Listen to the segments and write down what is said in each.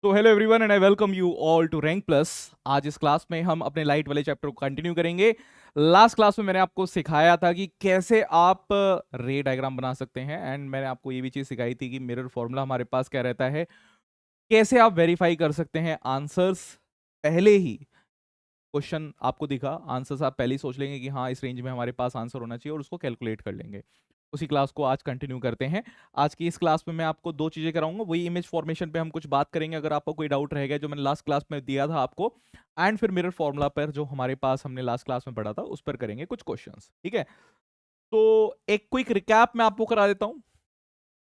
तो hello everyone and I welcome you all to rank plus. आज इस class में हम अपने लाइट वाले चैप्टर को कंटिन्यू करेंगे। लास्ट क्लास में मैंने आपको सिखाया था कि कैसे आप रे डायग्राम बना सकते हैं, एंड मैंने आपको ये भी चीज सिखाई थी कि मिरर फॉर्मूला हमारे पास क्या रहता है, कैसे आप वेरीफाई कर सकते हैं आंसर्स। पहले ही क्वेश्चन आपको दिखा, आंसर्स आप पहले ही सोच लेंगे कि हाँ इस रेंज में हमारे पास आंसर होना चाहिए और उसको कैलकुलेट कर लेंगे। उसी क्लास को आज कंटिन्यू करते हैं। आज की इस क्लास में मैं आपको दो चीजें कराऊंगा, वही इमेज फॉर्मेशन पे हम कुछ बात करेंगे अगर आपको कोई डाउट रहेगा जो मैंने लास्ट क्लास में दिया था आपको, एंड फिर मिरर फॉर्मूला पर जो हमारे पास हमने लास्ट क्लास में पढ़ा था उस पर करेंगे कुछ क्वेश्चंस। ठीक है, तो एक क्विक रिकैप मैं आपको करा देता हूं।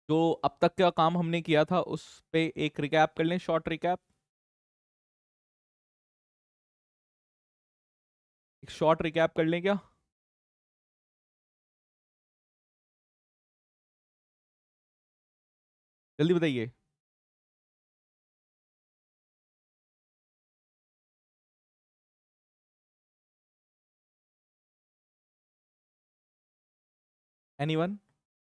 जो अब तक का काम हमने किया था उस पे एक रिकैप कर लें, शॉर्ट रिकैप। एक शॉर्ट रिकैप कर लें क्या? जल्दी बताइए। एनीवन?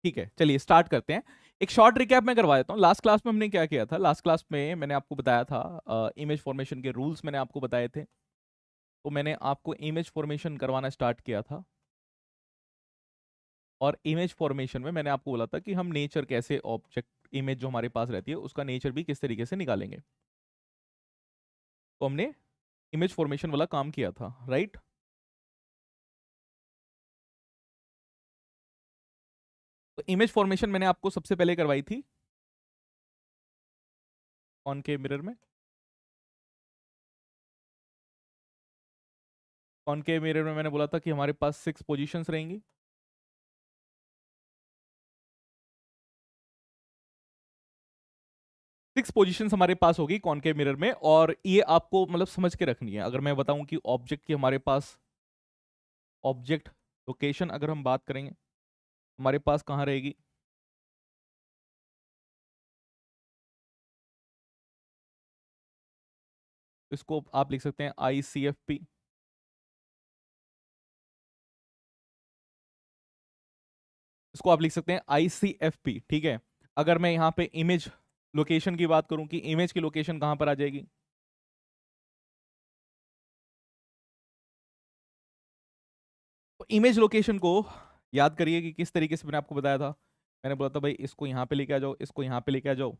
ठीक है, चलिए स्टार्ट करते हैं। एक शॉर्ट रिकैप मैं करवा देता हूँ। लास्ट क्लास में हमने क्या किया था, लास्ट क्लास में मैंने आपको बताया था इमेज फॉर्मेशन के रूल्स मैंने आपको बताए थे। तो मैंने आपको इमेज फॉर्मेशन करवाना स्टार्ट किया था, और इमेज फॉर्मेशन में मैंने आपको बोला था कि हम नेचर कैसे, ऑब्जेक्ट इमेज जो हमारे पास रहती है उसका नेचर भी किस तरीके से निकालेंगे। तो हमने इमेज फॉर्मेशन वाला काम किया था, राइट? तो इमेज फॉर्मेशन मैंने आपको सबसे पहले करवाई थी कॉनकेव मिरर में। कॉनकेव मिरर में मैंने बोला था कि हमारे पास 6 पोजीशंस रहेंगी। 6 पोजीशंस हमारे पास होगी कॉनकेव मिरर में, और ये आपको मतलब समझ के रखनी है। अगर मैं बताऊं कि ऑब्जेक्ट की हमारे पास ऑब्जेक्ट लोकेशन अगर हम बात करेंगे हमारे पास कहाँ रहेगी, इसको आप लिख सकते हैं ICFP। इसको आप लिख सकते हैं ICFP, ठीक है। अगर मैं यहाँ पे इमेज लोकेशन की बात करूं कि इमेज की लोकेशन कहां पर आ जाएगी, तो इमेज लोकेशन को याद करिए कि किस तरीके से मैंने आपको बताया था। मैंने बोला था भाई इसको यहाँ पे लेके आ जाओ, इसको यहाँ पे लेके आ जाओ,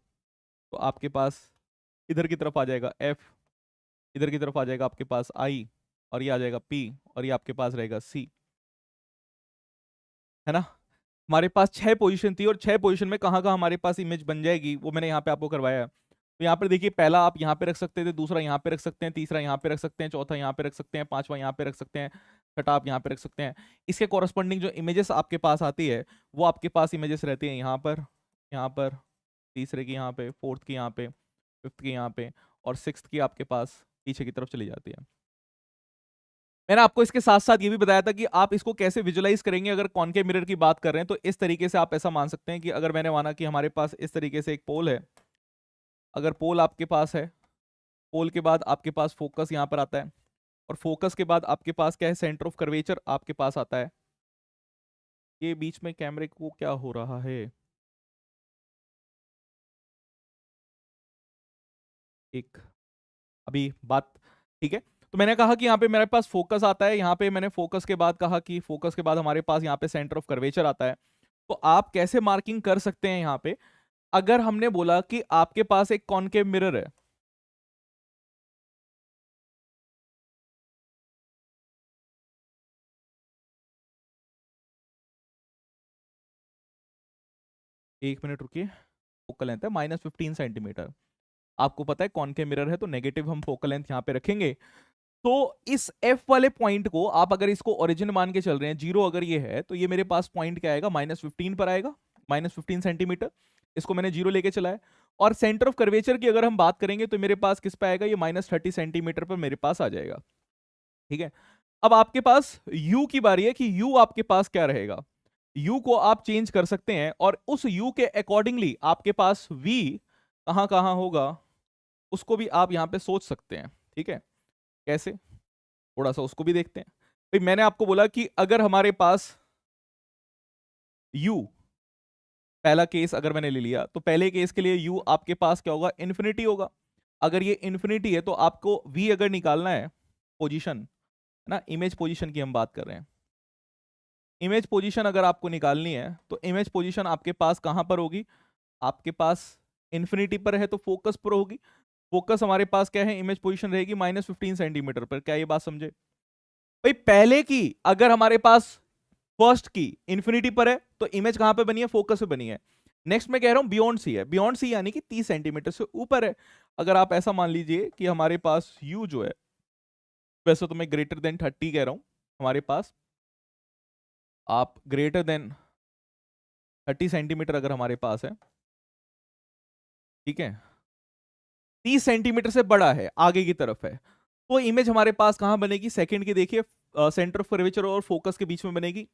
तो आपके पास इधर की तरफ आ जाएगा F, इधर की तरफ आ जाएगा आपके पास I, और ये आ जाएगा P, और ये आपके पास रहेगा C, है ना। हमारे पास 6 पोजीशन थी, और 6 पोजीशन में कहाँ कहाँ हमारे पास इमेज बन जाएगी वो मैंने यहाँ पे आपको करवाया है। तो यहाँ पर देखिए, पहला आप यहाँ पे रख सकते थे, दूसरा यहाँ पे रख सकते हैं, तीसरा यहाँ पे रख सकते हैं, चौथा यहाँ पे रख सकते हैं, पांचवा यहाँ पे रख सकते हैं, छठा आप यहाँ पे रख सकते हैं। इसके कॉरस्पॉन्डिंग जो इमेजेस आपके पास आती है वो आपके पास इमेजेस रहती है यहाँ पर, तीसरे की यहाँ पे, फोर्थ की यहाँ पे, फिफ्थ की यहाँ पे, और सिक्स्थ की आपके पास पीछे की तरफ चली जाती है। मैंने आपको इसके साथ साथ ये भी बताया था कि आप इसको कैसे विजुलाइज करेंगे। अगर कॉनकेव मिरर की बात कर रहे हैं तो इस तरीके से आप ऐसा मान सकते हैं कि अगर मैंने माना कि हमारे पास इस तरीके से एक पोल है, अगर पोल आपके पास है, पोल के बाद आपके पास फोकस यहाँ पर आता है, और फोकस के बाद आपके पास क्या है, सेंटर ऑफ कर्वेचर आपके पास आता है। ये बीच में कैमरे को क्या हो रहा है, एक अभी बात, ठीक है। तो मैंने कहा कि यहाँ पे मेरे पास फोकस आता है, यहाँ पे मैंने फोकस के बाद कहा कि फोकस के बाद हमारे पास यहाँ पे सेंटर ऑफ कर्वेचर आता है। तो आप कैसे मार्किंग कर सकते हैं यहाँ पे, अगर हमने बोला कि आपके पास एक कॉनकेव मिरर है, एक मिनट रुकिए, फोकल लेंथ है -15 सेंटीमीटर। आपको पता है कॉनकेव मिरर है तो नेगेटिव हम फोकल लेंथ यहाँ पे रखेंगे। तो इस एफ वाले पॉइंट को आप अगर इसको ओरिजिन मान के चल रहे हैं, जीरो अगर ये है, तो ये मेरे पास पॉइंट क्या आएगा, -15 पर आएगा, -15 सेंटीमीटर। इसको मैंने जीरो लेके चला है। और सेंटर ऑफ कर्वेचर की अगर हम बात करेंगे तो मेरे पास किस पे आएगा, ये -30 सेंटीमीटर पर मेरे पास आ जाएगा। ठीक है, अब आपके पास u की बारी है कि u आपके पास क्या रहेगा। u को आप चेंज कर सकते हैं, और उस u के अकॉर्डिंगली आपके पास v कहां कहां होगा उसको भी आप यहां पे सोच सकते हैं। ठीक है, कैसे, थोड़ा सा उसको भी देखते हैं। भाई मैंने आपको बोला कि अगर हमारे पास u, पहला केस अगर मैंने ले लिया तो पहले केस के लिए u आपके पास क्या होगा, इन्फिनिटी होगा। अगर ये इन्फिनिटी है तो आपको v अगर निकालना है पोजीशन, है ना, इमेज पोजीशन की हम बात कर रहे हैं, इमेज पोजीशन अगर आपको निकालनी है तो इमेज पोजीशन आपके पास कहां पर होगी, आपके पास इन्फिनिटी पर है तो फोकस पर होगी। फोकस हमारे पास क्या है, इमेज पोजीशन रहेगी -15 सेंटीमीटर पर। क्या ये बात समझे भाई? पहले की अगर हमारे पास फर्स्ट की इन्फिनिटी पर है तो इमेज कहां पे बनी है, फोकस पे बनी है। नेक्स्ट मैं कह रहा हूं बियॉन्ड सी है, बियॉन्ड सी यानी कि 30 सेंटीमीटर से ऊपर है। अगर आप ऐसा मान लीजिए कि हमारे पास u जो है, वैसे तो मैं ग्रेटर देन 30 कह रहा हूं, हमारे पास आप ग्रेटर देन 30 सेंटीमीटर अगर हमारे पास है, ठीक है, 30 सेंटीमीटर से बड़ा है, आगे की तरफ है, तो इमेज हमारे पास कहां बनेगी, सेकंड की देखिए, सेंटर ऑफ कर्वेचर और फोकस के बीच में बनेगी।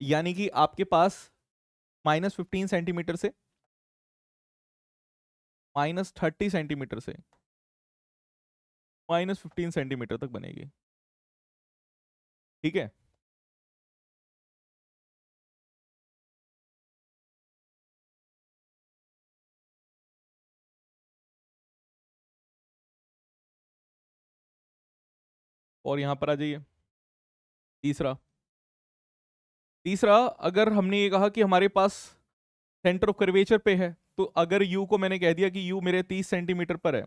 यानी कि आपके पास -15 सेंटीमीटर से -30 सेंटीमीटर से -15 सेंटीमीटर तक बनेगी, ठीक है। और यहां पर आ जाइए, तीसरा, तीसरा अगर हमने ये कहा कि हमारे पास सेंटर ऑफ कर्वेचर पे है, तो अगर u को मैंने कह दिया कि u मेरे 30 सेंटीमीटर पर है,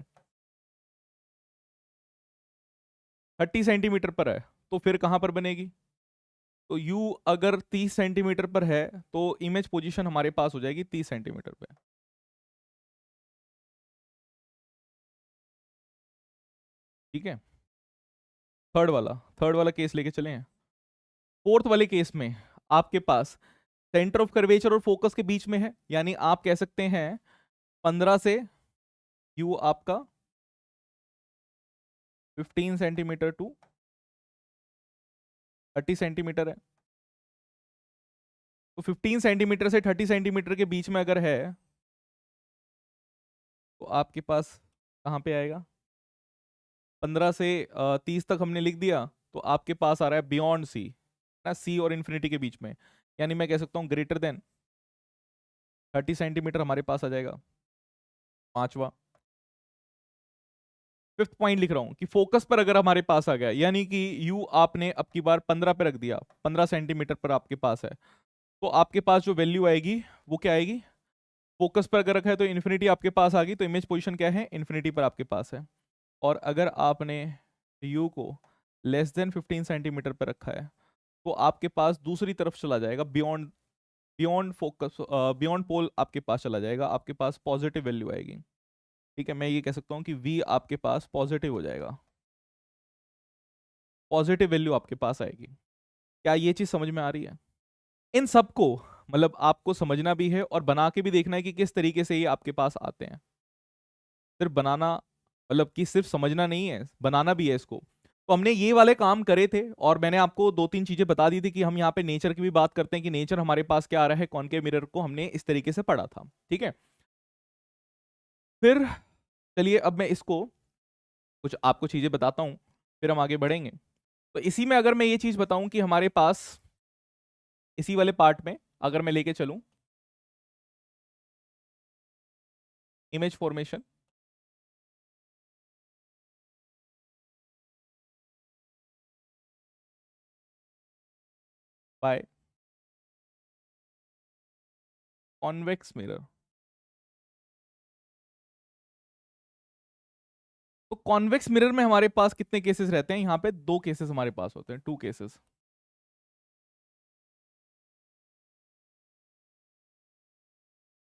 30 सेंटीमीटर पर है, तो फिर कहां पर बनेगी, तो u अगर 30 सेंटीमीटर पर है तो इमेज पोजीशन हमारे पास हो जाएगी 30 सेंटीमीटर पे, ठीक है। थर्ड वाला केस लेके चले हैं। फोर्थ वाले केस में आपके पास सेंटर ऑफ कर्वेचर और फोकस के बीच में है, यानी आप कह सकते हैं 15 से u आपका 15 सेंटीमीटर टू 30 सेंटीमीटर है। तो 15 सेंटीमीटर से 30 सेंटीमीटर के बीच में अगर है तो आपके पास कहाँ पे आएगा, 15 से 30 तक हमने लिख दिया, तो आपके पास आ रहा है बियॉन्ड सी, ना, सी और इन्फिनिटी के बीच में, यानी मैं कह सकता हूँ ग्रेटर देन 30 सेंटीमीटर हमारे पास आ जाएगा। पांचवा, फिफ्थ पॉइंट लिख रहा हूं कि फोकस पर अगर हमारे पास आ गया, यानी कि यू आपने अब की बार 15 पे रख दिया, 15 सेंटीमीटर पर आपके पास है, तो आपके पास जो वैल्यू आएगी वो क्या आएगी, फोकस पर अगर रखा है तो इन्फिनिटी आपके पास आ गई, तो इमेज पोजीशन क्या है, इन्फिनिटी पर आपके पास है। और अगर आपने यू को <<15 सेंटीमीटर पर रखा है तो आपके पास दूसरी तरफ चला जाएगा, बियॉन्ड बियॉन्ड फोकस, बियॉन्ड पोल आपके पास चला जाएगा, आपके पास पॉजिटिव वैल्यू आएगी, ठीक है। मैं ये कह सकता हूँ कि v आपके पास पॉजिटिव हो जाएगा, पॉजिटिव वैल्यू आपके पास आएगी। क्या ये चीज समझ में आ रही है? इन सबको मतलब आपको समझना भी है और बना के भी देखना है कि किस तरीके से ये आपके पास आते हैं। सिर्फ बनाना मतलब कि सिर्फ समझना नहीं है, बनाना भी है इसको। तो हमने ये वाले काम करे थे और मैंने आपको दो तीन चीजें बता दी थी कि हम यहाँ पे नेचर की भी बात करते हैं कि नेचर हमारे पास क्या आ रहा है, कॉनकेव मिरर को हमने इस तरीके से पढ़ा था, ठीक है। फिर चलिए अब मैं इसको कुछ आपको चीजें बताता हूँ, फिर हम आगे बढ़ेंगे। तो इसी में अगर मैं ये चीज बताऊं कि हमारे पास इसी वाले पार्ट में अगर मैं लेके चलूं image formation by convex mirror, तो कॉन्वेक्स मिरर में हमारे पास कितने केसेस रहते हैं, यहाँ पे दो केसेस हमारे पास होते हैं, टू केसेस।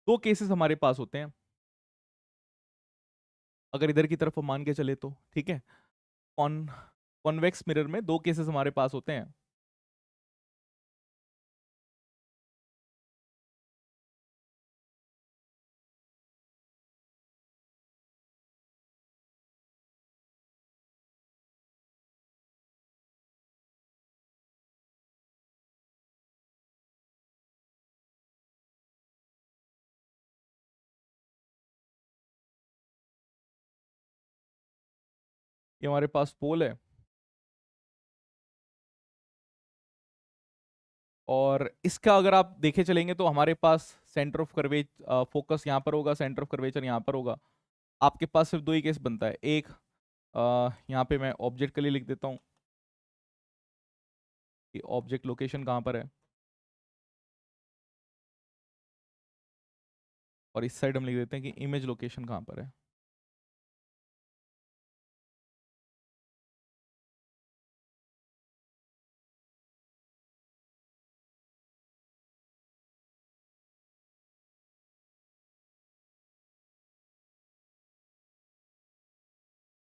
दो केसेस हमारे पास होते हैं अगर इधर की तरफ हम मान के चले तो, ठीक है। कॉन कॉन्वेक्स मिरर में दो केसेस हमारे पास होते हैं। ये हमारे पास पोल है और इसका अगर आप देखे चलेंगे तो हमारे पास सेंटर ऑफ कर्वेच फोकस यहाँ पर होगा, सेंटर ऑफ कर्वेचर यहाँ पर होगा। आपके पास सिर्फ दो ही केस बनता है। एक यहाँ पे मैं ऑब्जेक्ट के लिए लिख देता हूँ कि ऑब्जेक्ट लोकेशन कहाँ पर है, और इस साइड हम लिख देते हैं कि इमेज लोकेशन कहाँ पर है।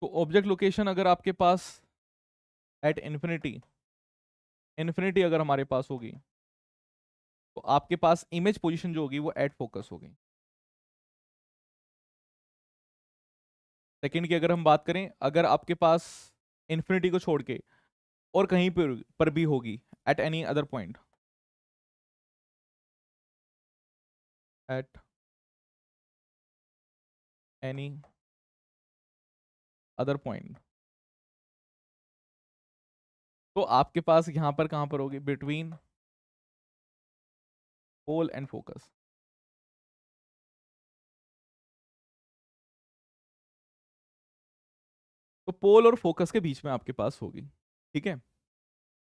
तो ऑब्जेक्ट लोकेशन अगर आपके पास एट इन्फिनिटी इन्फिनिटी अगर हमारे पास होगी, तो आपके पास इमेज पोजीशन जो होगी वो एट फोकस होगी। सेकंड की अगर हम बात करें, अगर आपके पास इन्फिनिटी को छोड़ के और कहीं पर भी होगी at any other point, at any other point, तो आपके पास यहां पर कहां पर होगी, बिटवीन पोल एंड फोकस। तो पोल और फोकस के बीच में आपके पास होगी। ठीक है,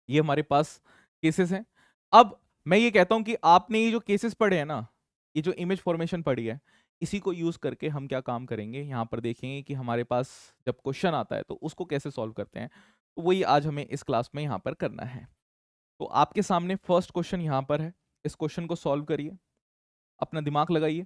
ये हमारे पास केसेस हैं। अब मैं ये कहता हूं कि आपने ये जो केसेस पढ़े हैं ना, ये जो इमेज फॉर्मेशन पढ़ी है, इसी को यूज करके हम क्या काम करेंगे, यहां पर देखेंगे कि हमारे पास जब क्वेश्चन आता है तो उसको कैसे सॉल्व करते हैं। तो वही आज हमें इस क्लास में यहां पर करना है। तो आपके सामने फर्स्ट क्वेश्चन यहां पर है, इस क्वेश्चन को सॉल्व करिए, अपना दिमाग लगाइए।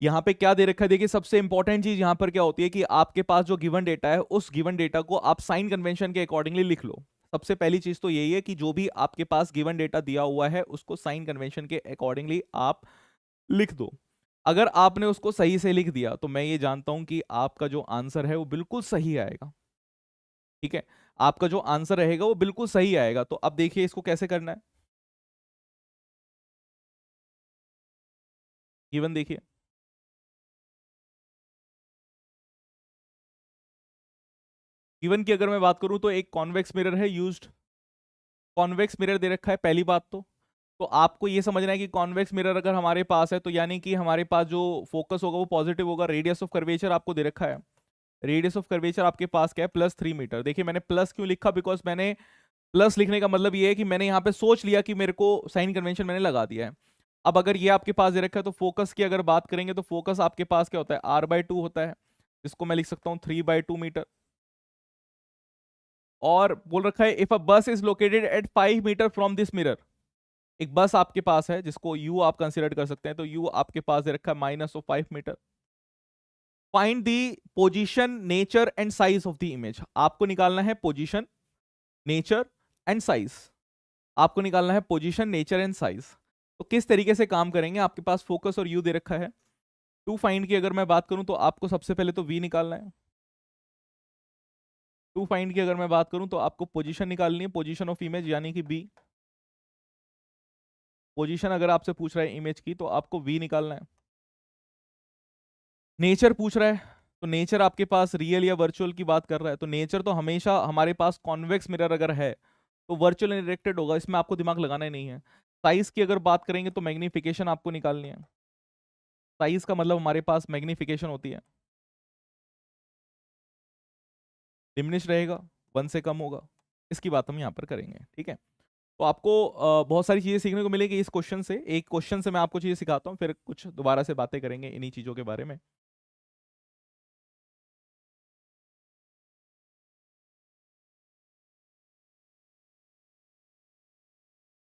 यहाँ पे क्या दे रखा है, देखिए सबसे इंपॉर्टेंट चीज यहाँ पर क्या होती है कि आपके पास जो गिवन डेटा है, उस गिवन डेटा को आप साइन कन्वेंशन के अकॉर्डिंगली लिख लो। सबसे पहली चीज तो यही है कि जो भी आपके पास गिवन डेटा दिया हुआ है उसको साइन कन्वेंशन के अकॉर्डिंगली आप लिख दो। अगर आपने उसको सही से लिख दिया तो मैं ये जानता हूं कि आपका जो आंसर है वो बिल्कुल सही आएगा। ठीक है, आपका जो आंसर रहेगा वो बिल्कुल सही आएगा। तो अब देखिए इसको कैसे करना है। गिवन देखिए, गिवन की अगर मैं बात करूं तो एक कॉन्वेक्स मिरर है यूज्ड, कॉन्वेक्स मिरर दे रखा है पहली बात। तो आपको ये समझना है कि कॉन्वेक्स मिरर अगर हमारे पास है तो यानी कि हमारे पास जो फोकस होगा वो पॉजिटिव होगा। रेडियस ऑफ कर्वेचर आपको दे रखा है, रेडियस ऑफ कर्वेचर आपके पास क्या है, +3 मीटर। देखिए मैंने प्लस क्यों लिखा, बिकॉज मैंने प्लस लिखने का मतलब ये है कि मैंने यहाँ पे सोच लिया कि मेरे को साइन कन्वेंशन मैंने लगा दिया है। अब अगर ये आपके पास दे रखा है तो फोकस की अगर बात करेंगे तो फोकस आपके पास क्या होता है, r/2 होता है, जिसको मैं लिख सकता हूँ 3/2 मीटर। और बोल रखा है if a bus is located at 5 metre from this mirror, एक बस आपके पास है जिसको यू आप कंसिडर कर सकते हैं, तो यू आपके पास दे रखा है -5 metre. Find the position, nature and size of the image. आपको निकालना है पोजीशन, नेचर एंड साइज। आपको निकालना है पोजीशन, नेचर एंड साइज। तो किस तरीके से काम करेंगे, आपके पास फोकस और यू दे रखा है। टू फाइंड की अगर मैं बात करूं तो आपको सबसे पहले तो वी निकालना है। टू फाइंड की अगर मैं बात करूं तो आपको पोजीशन निकालनी है, पोजीशन ऑफ इमेज यानी कि बी। पोजीशन अगर आपसे पूछ रहा है इमेज की तो आपको वी निकालना है। नेचर पूछ रहा है तो नेचर आपके पास रियल या वर्चुअल की बात कर रहा है, तो नेचर तो हमेशा हमारे पास कॉन्वेक्स मिरर अगर है तो वर्चुअल एंड डायरेक्टेड होगा, इसमें आपको दिमाग लगाना ही नहीं है। साइज की अगर बात करेंगे तो मैग्निफिकेशन आपको निकालनी है। साइज का मतलब हमारे पास मैग्निफिकेशन होती है, डिमिनिश रहेगा, 1 से कम होगा। इसकी बात हम यहाँ पर करेंगे। ठीक है, तो आपको बहुत सारी चीजें सीखने को मिलेगी इस क्वेश्चन से। एक क्वेश्चन से मैं आपको चीजें सिखाता हूँ, फिर कुछ दोबारा से बातें करेंगे इन्हीं चीजों के बारे में।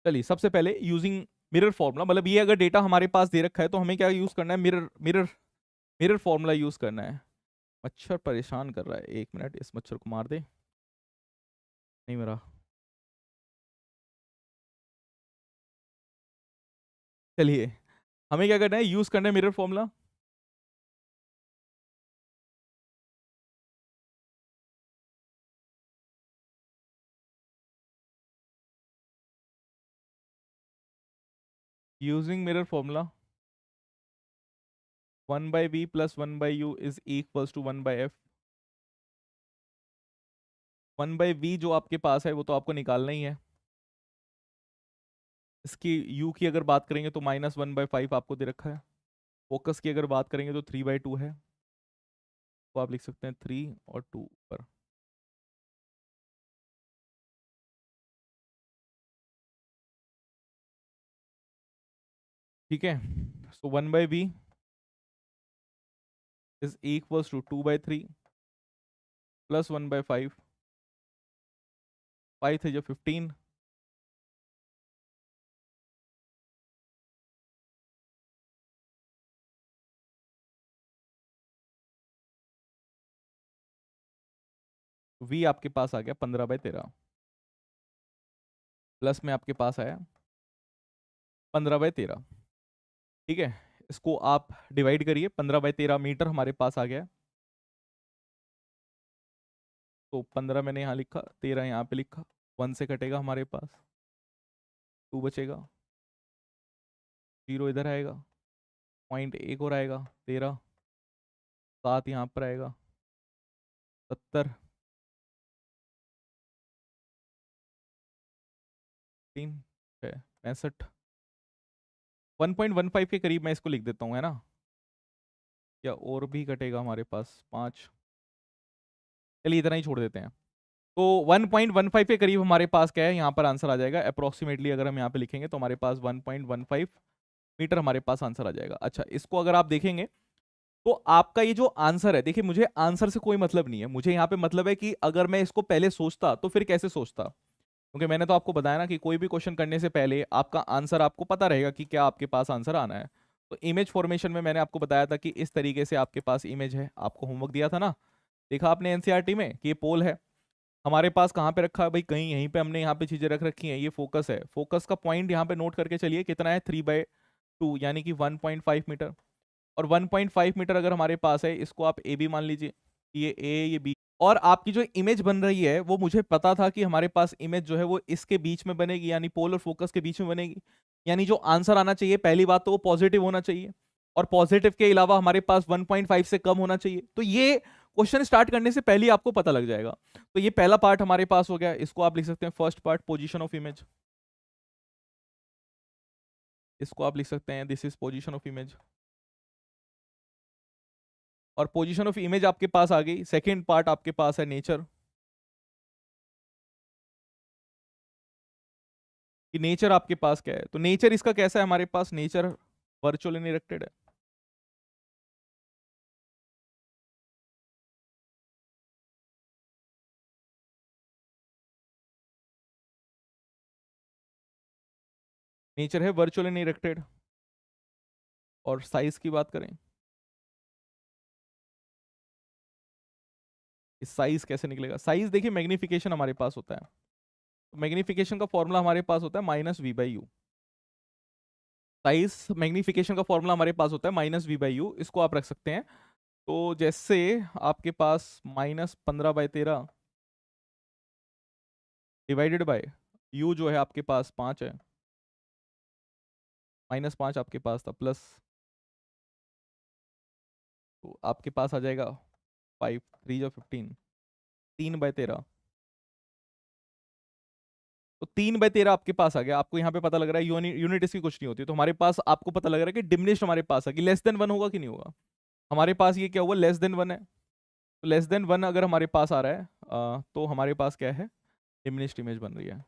चलिए सबसे पहले यूजिंग मिरर फॉर्मूला, मतलब ये अगर डेटा हमारे पास दे रखा है तो हमें क्या यूज करना है, mirror mirror mirror formula use करना है। मच्छर परेशान कर रहा है, 1 मिनट, इस मच्छर को मार दे। नहीं मेरा, चलिए हमें क्या करना है, यूज करना है mirror formula. Using mirror formula 1/v + 1/u is equals to 1/f। 1/v जो आपके पास है वो तो आपको निकालना ही है। इसकी u की अगर बात करेंगे तो -1/5 आपको दे रखा है। फोकस की अगर बात करेंगे तो 3/2 है, तो आप लिख सकते हैं 3 और 2 पर। ठीक है, so 1/b is equals to 2/3 plus 1/5, 5 थे जो 15, v आपके पास आ गया 15/13, प्लस में आपके पास आया 15/13। ठीक है, इसको आप डिवाइड करिए, 15/13 मीटर हमारे पास आ गया। तो 15 मैंने यहाँ लिखा, 13 यहाँ पे लिखा, 1 से कटेगा हमारे पास, 2 बचेगा, 0 इधर आएगा, पॉइंट एक और आएगा 13, 7 यहाँ पर आएगा, 70, 3 6 65, 1.15 के करीब मैं इसको लिख देता हूँ, है ना, या और भी कटेगा हमारे पास 5, चलिए इतना ही छोड़ देते हैं। तो 1.15 के करीब हमारे पास क्या है, यहाँ पर आंसर आ जाएगा अप्रोक्सीमेटली। अगर हम यहाँ पे लिखेंगे तो हमारे पास 1.15 मीटर हमारे पास आंसर आ जाएगा। अच्छा, इसको अगर आप देखेंगे तो आपका ये जो आंसर है, देखिए मुझे आंसर से कोई मतलब नहीं है, मुझे यहाँ पे मतलब है कि अगर मैं इसको पहले सोचता तो फिर कैसे सोचता, क्योंकि मैंने तो आपको बताया ना कि कोई भी क्वेश्चन करने से पहले आपका आंसर आपको पता रहेगा कि क्या आपके पास आंसर आना है। तो इमेज फॉर्मेशन में मैंने आपको बताया था कि इस तरीके से आपके पास इमेज है, आपको होमवर्क दिया था ना, देखा आपने एनसीईआरटी में कि ये पोल है हमारे पास, कहाँ पे रखा है भाई, कहीं यहीं पे हमने यहाँ पे चीजें रख रखी हैं। ये फोकस है, फोकस का पॉइंट यहाँ पे नोट करके चलिए कितना है, 3/2 यानी कि 1.5 मीटर। और 1.5 मीटर अगर हमारे पास है, इसको आप ए बी मान लीजिए, ये ए ये बी। और आपकी जो इमेज बन रही है वो मुझे पता था कि हमारे पास इमेज जो है वो इसके बीच में बनेगी, यानी पोल और फोकस के बीच में बनेगी। यानी जो आंसर आना चाहिए पहली बात तो वो पॉजिटिव होना चाहिए, और पॉजिटिव के अलावा हमारे पास 1.5 से कम होना चाहिए। तो ये क्वेश्चन स्टार्ट करने से पहले ही आपको पता लग जाएगा। तो ये पहला पार्ट हमारे पास हो गया, इसको आप लिख सकते हैं first part, position of image. इसको आप लिख सकते हैं this is position of image. और पोजीशन ऑफ इमेज आपके पास आ गई। सेकंड पार्ट आपके पास है नेचर, कि नेचर आपके पास क्या है। तो नेचर इसका कैसा है, हमारे पास नेचर वर्चुअल अनरिस्ट्रिक्टेड है। नेचर है वर्चुअल अनरिस्ट्रिक्टेड। और साइज की बात करें, इस साइज कैसे निकलेगा, साइज देखिए मैग्निफिकेशन हमारे पास होता है, तो मैग्निफिकेशन का फॉर्मूला हमारे पास होता है -v/u। साइज मैग्निफिकेशन का फॉर्मूला हमारे पास होता है -v/u, इसको आप रख सकते हैं। तो जैसे आपके पास -15/13 डिवाइडेड बाय u जो है आपके पास 5 है, -5 आपके पास था, प्लस, तो आपके पास आ जाएगा 5 3 जो 15, 3/13। तो 3/13 आपके पास आ गया। आपको यहाँ पे पता लग रहा है यूनिट इसकी कुछ नहीं होती, तो हमारे पास आपको पता लग रहा है कि डिमिनिश्ड हमारे पास है, कि लेस देन 1 होगा कि नहीं होगा। हमारे पास ये क्या हुआ, लेस देन 1 है। तो लेस देन 1 अगर हमारे पास आ रहा है तो हमारे पास क्या है, डिमिनिश्ड इमेज बन रही है।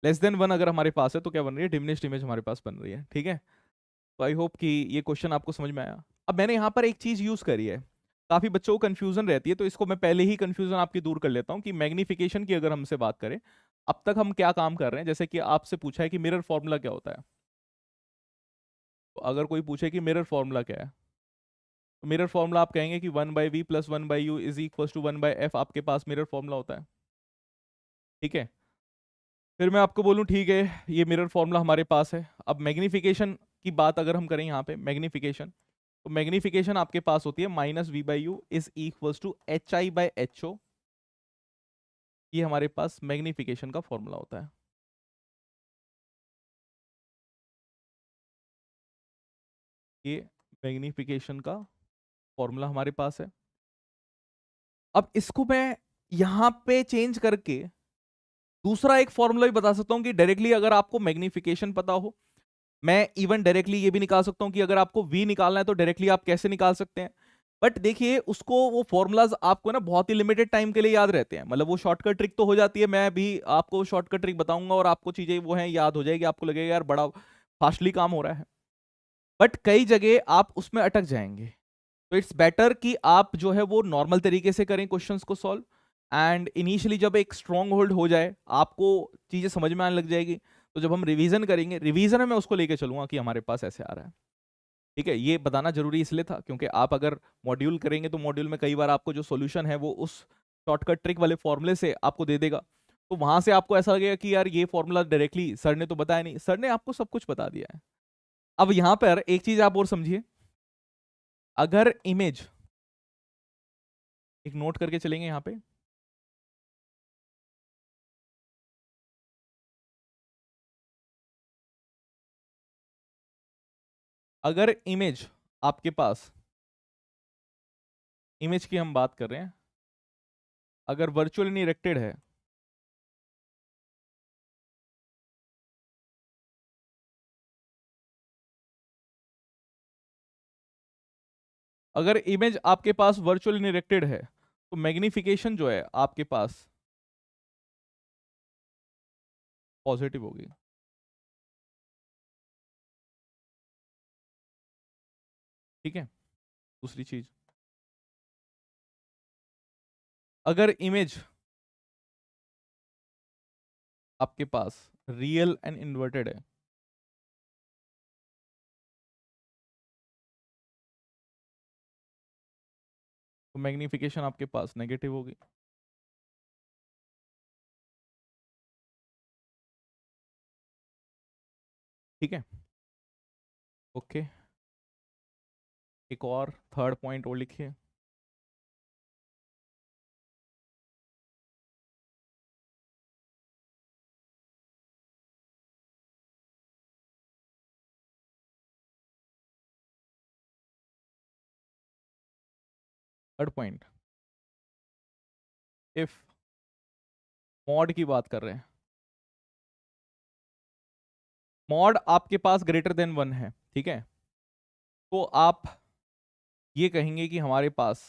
लेस देन 1 अगर हमारे पास है तो क्या बन रही है, डिमिनिश्ड इमेज हमारे पास बन रही है। ठीक है, तो आई होप कि ये क्वेश्चन आपको समझ में आया। अब मैंने यहाँ पर एक चीज यूज करी है, काफी बच्चों को कंफ्यूजन रहती है, तो इसको मैं पहले ही कंफ्यूजन आपकी दूर कर लेता हूँ कि मैग्निफिकेशन की अगर हमसे बात करें, अब तक हम क्या काम कर रहे हैं। जैसे कि आपसे पूछा है कि मिरर फॉर्मूला क्या होता है, तो अगर कोई पूछे कि मिरर फॉर्मूला क्या है, तो मिरर फॉर्मूला आप कहेंगे कि 1/v plus 1/u is equal to 1/f, आपके पास मिरर फॉर्मूला होता है। ठीक है, फिर मैं आपको बोलूं ठीक है ये मिरर फॉर्मूला हमारे पास है। अब मैग्निफिकेशन की बात अगर हम करें यहाँ पे, मैग्निफिकेशन, तो मैग्निफिकेशन आपके पास होती है -v/u is equals to hi/ho। ये हमारे पास मैग्निफिकेशन का फॉर्मूला होता है। ये मैग्निफिकेशन का फॉर्मूला हमारे पास है। अब इसको मैं यहाँ पे चेंज करके दूसरा एक फॉर्मूला भी बता सकता हूँ कि डायरेक्टली अगर आपको मैग्निफिकेशन पता हो, मैं इवन डायरेक्टली ये भी निकाल सकता हूँ कि अगर आपको v निकालना है तो डायरेक्टली आप कैसे निकाल सकते हैं। बट देखिए उसको वो फॉर्मूलाज आपको ना बहुत ही लिमिटेड टाइम के लिए याद रहते हैं, मतलब वो शॉर्टकट ट्रिक तो हो जाती है, मैं भी आपको शॉर्टकट ट्रिक बताऊंगा और आपको चीजें वो है याद हो जाएगी, आपको लगेगा यार बड़ा फास्टली काम हो रहा है, बट कई जगह आप उसमें अटक जाएंगे। तो इट्स बेटर कि आप जो है वो नॉर्मल तरीके से करें क्वेश्चंस को सॉल्व, एंड इनिशियली जब एक स्ट्रॉन्ग होल्ड हो जाए आपको चीजें समझ में आने लग जाएगी, तो जब हम रिवीजन करेंगे, रिवीजन में मैं उसको लेके चलूंगा कि हमारे पास ऐसे आ रहा है। ठीक है, ये बताना जरूरी इसलिए था क्योंकि आप अगर मॉड्यूल करेंगे तो मॉड्यूल में कई बार आपको जो सॉल्यूशन है वो उस शॉर्टकट ट्रिक वाले फॉर्मूले से आपको दे देगा, तो वहां से आपको ऐसा लगेगा कि यार ये फॉर्मूला डायरेक्टली सर ने तो बताया नहीं, सर ने आपको सब कुछ बता दिया है। अब यहां पर एक चीज आप और समझिए, अगर इमेज, एक नोट करके चलेंगे यहाँ पे, अगर इमेज आपके पास, इमेज की हम बात कर रहे हैं, अगर वर्चुअली इरेक्टेड है, अगर इमेज आपके पास वर्चुअली इरेक्टेड है तो मैग्निफिकेशन जो है आपके पास पॉजिटिव होगी। ठीक है, दूसरी चीज, अगर इमेज आपके पास रियल एंड इन्वर्टेड है, तो मैग्निफिकेशन आपके पास नेगेटिव होगी। ठीक है, ओके, एक और थर्ड पॉइंट और लिखिए, थर्ड पॉइंट, इफ मॉड की बात कर रहे हैं, मॉड आपके पास ग्रेटर देन 1 है, ठीक है, तो आप ये कहेंगे कि हमारे पास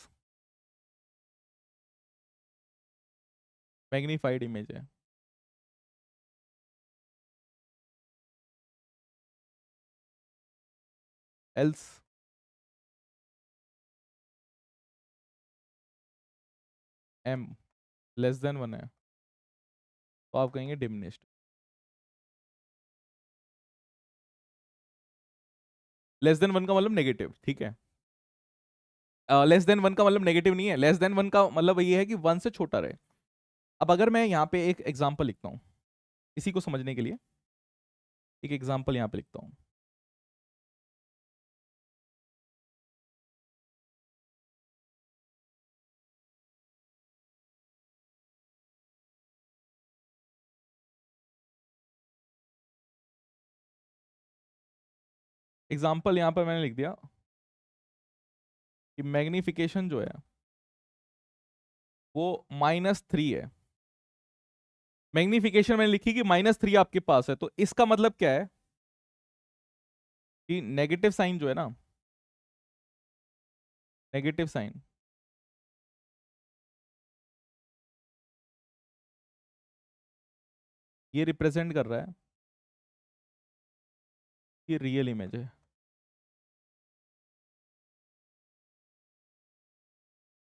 मैग्नीफाइड इमेज है। एल्स एम लेस देन 1 है, तो आप कहेंगे डिमिनिश्ड। लेस देन 1 का मतलब नेगेटिव, ठीक है, लेस देन 1 का मतलब नेगेटिव नहीं है, लेस देन 1 का मतलब ये है कि 1 से छोटा रहे। अब अगर मैं यहाँ पे एक एग्जांपल लिखता हूँ इसी को समझने के लिए, एक एग्जांपल यहाँ पे लिखता हूँ, एग्जांपल यहाँ पर मैंने लिख दिया कि मैग्निफिकेशन जो है वो -3 है। मैग्निफिकेशन मैंने लिखी कि -3 आपके पास है, तो इसका मतलब क्या है कि नेगेटिव साइन जो है ना, नेगेटिव साइन ये रिप्रेजेंट कर रहा है कि रियल इमेज है,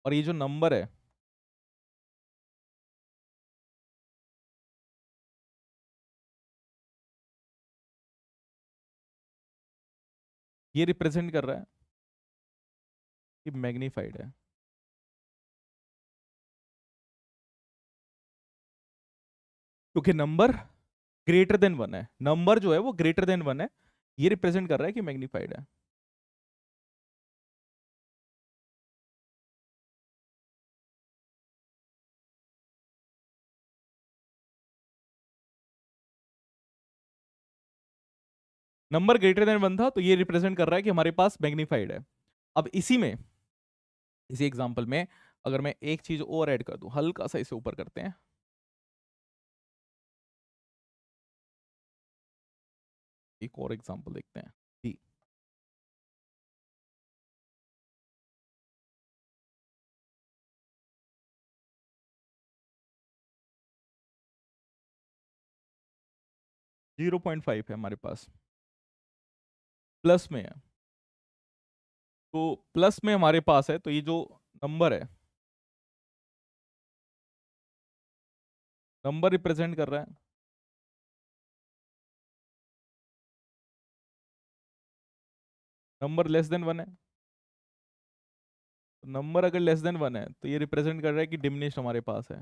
और ये जो नंबर है ये रिप्रेजेंट कर रहा है कि मैग्नीफाइड है। क्योंकि नंबर ग्रेटर देन 1 है, नंबर जो है वो ग्रेटर देन 1 है, ये रिप्रेजेंट कर रहा है कि मैग्नीफाइड है। नंबर ग्रेटर देन 1 था तो ये रिप्रेजेंट कर रहा है कि हमारे पास मैग्नीफाइड है। अब इसी में, इसी एग्जांपल में अगर मैं एक चीज और ऐड कर दूं, हल्का सा इसे ऊपर करते हैं, एक और एग्जांपल देखते हैं। जी 0.5 है हमारे पास, प्लस में है। तो प्लस में हमारे पास है, तो ये जो नंबर है, नंबर रिप्रेजेंट कर रहा है, नंबर लेस देन 1 है। नंबर अगर लेस देन 1 है तो ये रिप्रेजेंट कर रहा है कि डिमिनिश्ड हमारे पास है।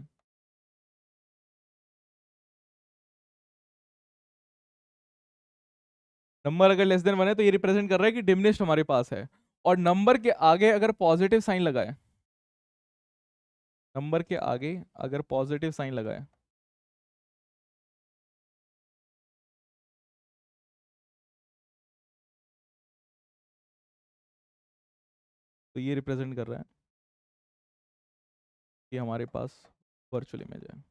नंबर अगर लेस देन 1 है तो ये रिप्रेजेंट कर रहा है कि डिमिनिश्ड हमारे पास है। और नंबर के आगे अगर पॉजिटिव साइन लगाए, नंबर के आगे अगर पॉजिटिव साइन लगाए, तो ये रिप्रेजेंट कर रहा है कि हमारे पास वर्चुअल इमेज है।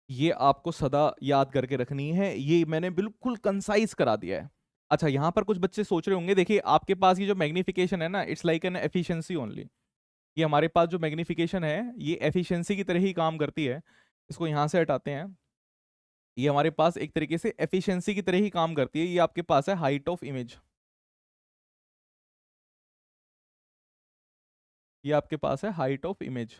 ये आपको सदा याद करके रखनी है, ये मैंने बिल्कुल कंसाइज करा दिया है। अच्छा, यहां पर कुछ बच्चे सोच रहे होंगे, देखिए आपके पास ये जो मैग्निफिकेशन है ना, it's like an efficiency only. ये हमारे पास जो मैग्निफिकेशन है ये एफिशिएंसी की तरह ही काम करती है। इसको यहां से हटाते हैं। ये हमारे पास एक तरीके से एफिशिएंसी की तरह ही काम करती है। ये आपके पास है हाइट ऑफ इमेज, ये आपके पास है हाइट ऑफ इमेज,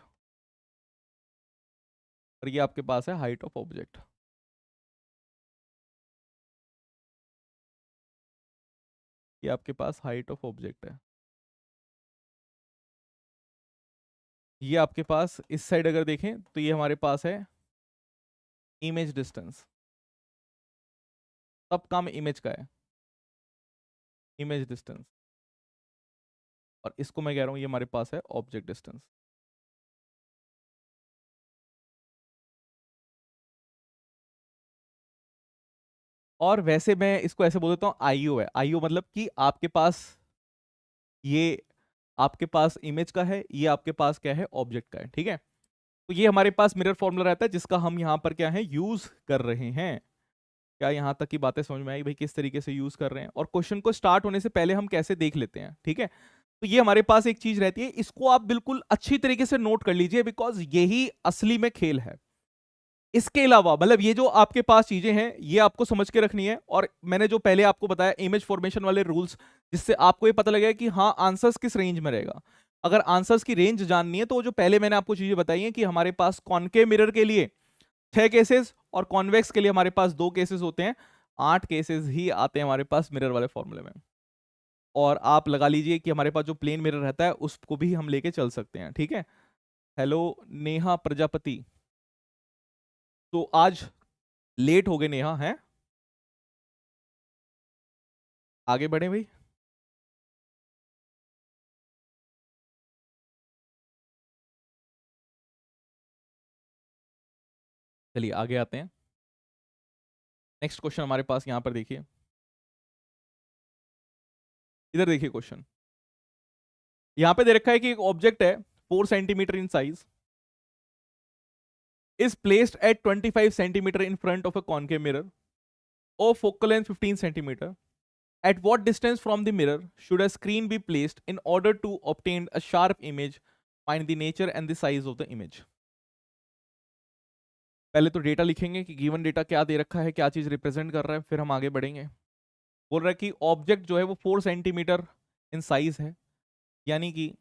और ये आपके पास है हाइट ऑफ ऑब्जेक्ट। ये आपके पास हाइट ऑफ ऑब्जेक्ट है। ये आपके पास इस साइड अगर देखें तो ये हमारे पास है इमेज डिस्टेंस। सब काम इमेज का है, इमेज डिस्टेंस। और इसको मैं कह रहा हूं ये हमारे पास है ऑब्जेक्ट डिस्टेंस। और वैसे मैं इसको ऐसे बोल देता हूँ, आईओ है। आईओ मतलब कि आपके पास ये आपके पास इमेज का है, ये आपके पास क्या है, ऑब्जेक्ट का है। ठीक है, तो ये हमारे पास मिरर फॉर्मूला रहता है जिसका हम यहाँ पर क्या है, यूज कर रहे हैं। क्या यहाँ तक की बातें समझ में आई भाई, किस तरीके से यूज कर रहे हैं? और क्वेश्चन को स्टार्ट होने से पहले हम कैसे देख लेते हैं। ठीक है, तो ये हमारे पास एक चीज रहती है, इसको आप बिल्कुल अच्छी तरीके से नोट कर लीजिए, बिकॉज यही असली में खेल है। इसके अलावा मतलब ये जो आपके पास चीजें हैं ये आपको समझ के रखनी है। और मैंने जो पहले आपको बताया इमेज फॉर्मेशन वाले रूल्स, जिससे आपको ये पता लगेगा कि हाँ आंसर्स किस रेंज में रहेगा। अगर आंसर्स की रेंज जाननी है तो जो पहले मैंने आपको चीजें बताई हैं कि हमारे पास कॉनकेव मिरर के लिए 6 केसेस और कॉन्वेक्स के लिए हमारे पास 2 केसेस होते हैं। 8 केसेस ही आते हैं हमारे पास मिरर वाले फॉर्मूले में। और आप लगा लीजिए कि हमारे पास जो प्लेन मिरर रहता है उसको भी हम लेके चल सकते हैं। ठीक है, हेलो नेहा प्रजापति, तो आज लेट हो गए नेहा, हैं? आगे बढ़े भाई। चलिए आगे आते हैं। नेक्स्ट क्वेश्चन हमारे पास यहां पर देखिए, इधर देखिए क्वेश्चन। यहां पे दे रखा है कि एक ऑब्जेक्ट है 4 centimetre in size, is placed at 25 centimeter in front of a concave mirror of focal length 15 centimeter. At what distance from the mirror should a screen be placed in order to obtain a sharp image? Find the nature and the size of the image. पहले तो data लिखेंगे कि given data क्या दे रखा है, क्या चीज represent कर रहा है, फिर हम आगे बढ़ेंगे। बोल रहा है कि ऑब्जेक्ट जो है वो 4 सेंटीमीटर इन साइज है, यानी कि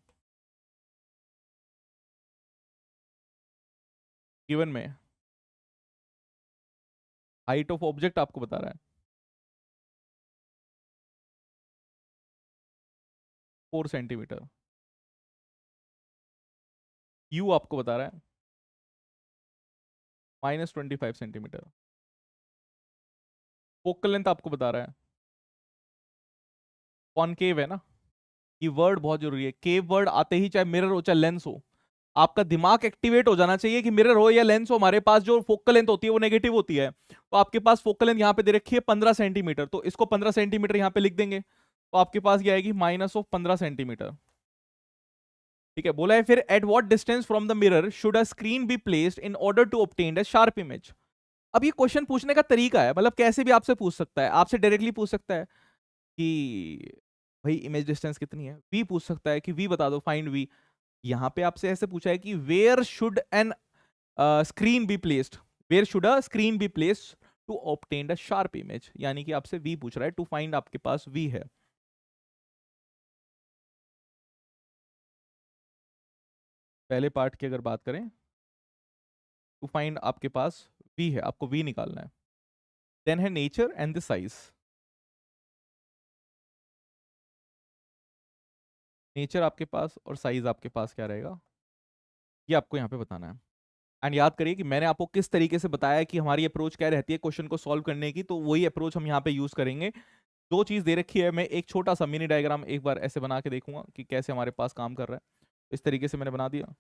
गिवन में हाइट ऑफ ऑब्जेक्ट आपको बता रहा है 4 सेंटीमीटर, यू आपको बता रहा है -25 सेंटीमीटर, फोकल लेंथ आपको बता रहा है कॉनकेव है ना। ये वर्ड बहुत जरूरी है, केव वर्ड आते ही चाहे मिरर हो चाहे लेंस हो, आपका दिमाग एक्टिवेट हो जाना चाहिए कि मिरर हो या लेंस हो, हमारे पास जो फोकल लेंथ होती है वो नेगेटिव होती है। तो आपके पास फोकल लेंथ यहाँ पे दे रखी है 15 सेंटीमीटर, तो इसको 15 सेंटीमीटर यहाँ पे लिख देंगे, तो आपके पास ये आएगी -15 सेंटीमीटर। ठीक है, बोला है फिर at what distance from the mirror should a screen be placed in order to obtain a sharp image. अब ये क्वेश्चन पूछने का तरीका है, मतलब कैसे भी आपसे पूछ सकता है, आपसे डायरेक्टली पूछ सकता है कि भाई इमेज डिस्टेंस कितनी है, वी पूछ सकता है कि वी बता दो, फाइंड वी। यहां पे आपसे ऐसे पूछा है कि where should an screen be placed, where should a screen be placed to obtain a sharp image, यानी कि आपसे वी पूछ रहा है, टू फाइंड आपके पास वी है। पहले पार्ट की अगर बात करें, टू फाइंड आपके पास वी है, आपको वी निकालना है। देन है nature and the size. Nature आपके पास और साइज आपके पास क्या रहेगा, ये आपको यहाँ पे बताना है। एंड याद करिए कि मैंने आपको किस तरीके से बताया है कि हमारी अप्रोच क्या रहती है क्वेश्चन को सॉल्व करने की, तो वही अप्रोच हम यहाँ पे यूज करेंगे। दो चीज दे रखी है, मैं एक छोटा सा मिनी डायग्राम एक बार ऐसे बना के देखूंगा कि कैसे हमारे पास काम कर रहा है। इस तरीके से मैंने बना दिया।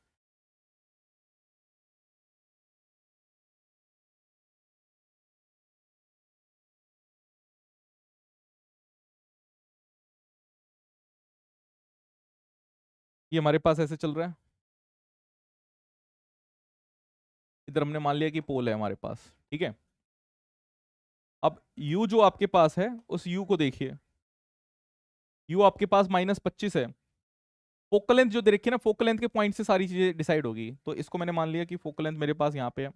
ये हमारे पास ऐसे चल रहा है। इधर हमने मान लिया कि पोल है हमारे पास, ठीक है। अब u जो आपके पास है, उस u को देखिए, u आपके पास -25 है। फोकल लेंथ जो दे रखी है ना, फोकल लेंथ के पॉइंट से सारी चीजें डिसाइड होगी, तो इसको मैंने मान लिया कि फोकल लेंथ मेरे पास यहाँ पे है।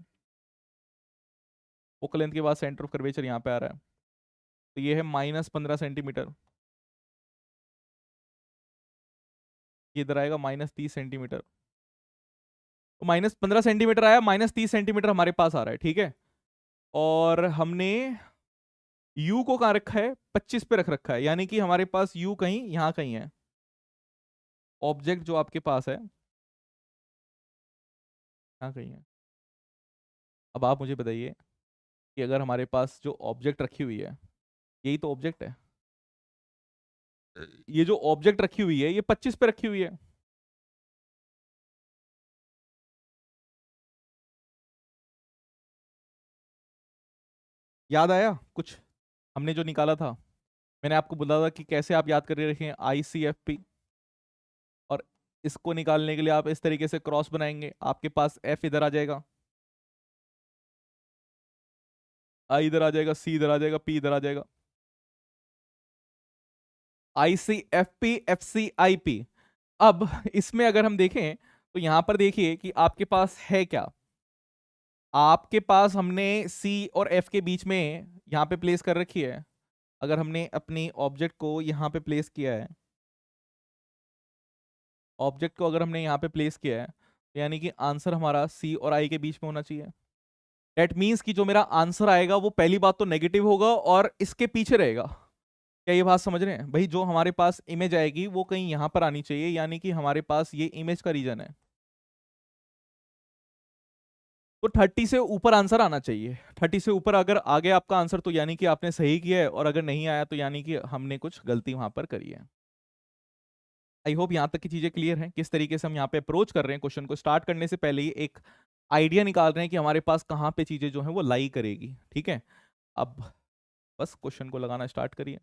फोकल लेंथ के बाद सेंटर ऑफ कर्वेचर यहाँ पे आ रहा है, तो ये है -15 सेंटीमीटर। ये इधर आएगा -30 सेंटीमीटर। तो -15 सेंटीमीटर आया, -30 सेंटीमीटर हमारे पास आ रहा है, ठीक है। और हमने u को कहाँ रखा है, 25 पे रख रखा है, यानी कि हमारे पास u कहीं यहाँ कहीं है। ऑब्जेक्ट जो आपके पास है यहाँ कहीं है। अब आप मुझे बताइए कि अगर हमारे पास जो ऑब्जेक्ट रखी हुई है, यही तो ऑब्जेक्ट है, ये जो ऑब्जेक्ट रखी हुई है ये 25 पे रखी हुई है। याद आया कुछ हमने जो निकाला था? मैंने आपको बोला था कि कैसे आप याद करके रखें, ICFP। और इसको निकालने के लिए आप इस तरीके से क्रॉस बनाएंगे, आपके पास F इधर आ जाएगा, I इधर आ जाएगा, C इधर आ जाएगा, P इधर आ जाएगा। ICFP FC IP। अब इसमें अगर हम देखें तो यहां पर देखिए कि आपके पास है क्या, आपके पास हमने C और F के बीच में यहां पे प्लेस कर रखी है। अगर हमने अपनी ऑब्जेक्ट को यहां पे प्लेस किया है, ऑब्जेक्ट को अगर हमने यहाँ पे प्लेस किया है, तो यानी कि आंसर हमारा C और I के बीच में होना चाहिए। डेट मीन्स कि जो मेरा आंसर आएगा वो पहली बात तो नेगेटिव होगा और इसके पीछे रहेगा। क्या ये बात समझ रहे हैं भाई? जो हमारे पास इमेज आएगी वो कहीं यहाँ पर आनी चाहिए, यानी कि हमारे पास ये इमेज का रीजन है। तो 30 से ऊपर आंसर आना चाहिए। 30 से ऊपर अगर आ गया आपका आंसर तो यानी कि आपने सही किया है, और अगर नहीं आया तो यानी कि हमने कुछ गलती वहां पर करी है। आई होप यहाँ तक की चीजें क्लियर हैं, किस तरीके से हम यहाँ पे अप्रोच कर रहे हैं क्वेश्चन को। स्टार्ट करने से पहले ही एक आइडिया निकाल रहे हैं कि हमारे पास कहाँ पे चीजें जो है वो लाई करेगी, ठीक है। अब बस क्वेश्चन को लगाना स्टार्ट करिए।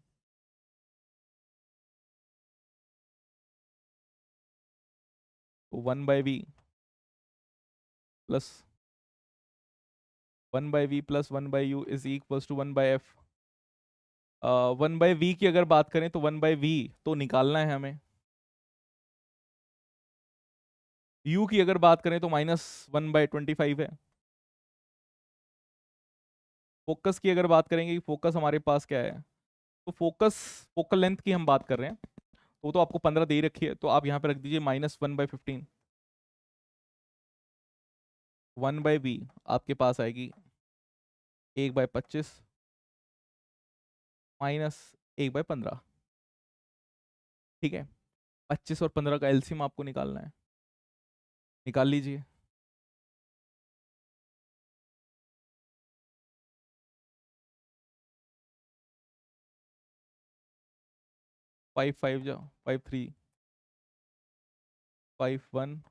तो 1/v plus 1/v plus 1/u is equals to 1/f। 1/v की अगर बात करें तो 1/v तो निकालना है हमें। u की अगर बात करें तो -1/25 है। फोकस की अगर बात करेंगे कि फोकस हमारे पास क्या है, तो फोकस फोकल लेंथ की हम बात कर रहे हैं, वो तो आपको 15 दे ही रखी है, तो आप यहाँ पे रख दीजिए -1/15। 1/v आपके पास आएगी 1/25 -1/15, ठीक है। 25 और 15 का एलसीएम आपको निकालना है, निकाल लीजिए। 5 5 जाओ, 5 3 5 1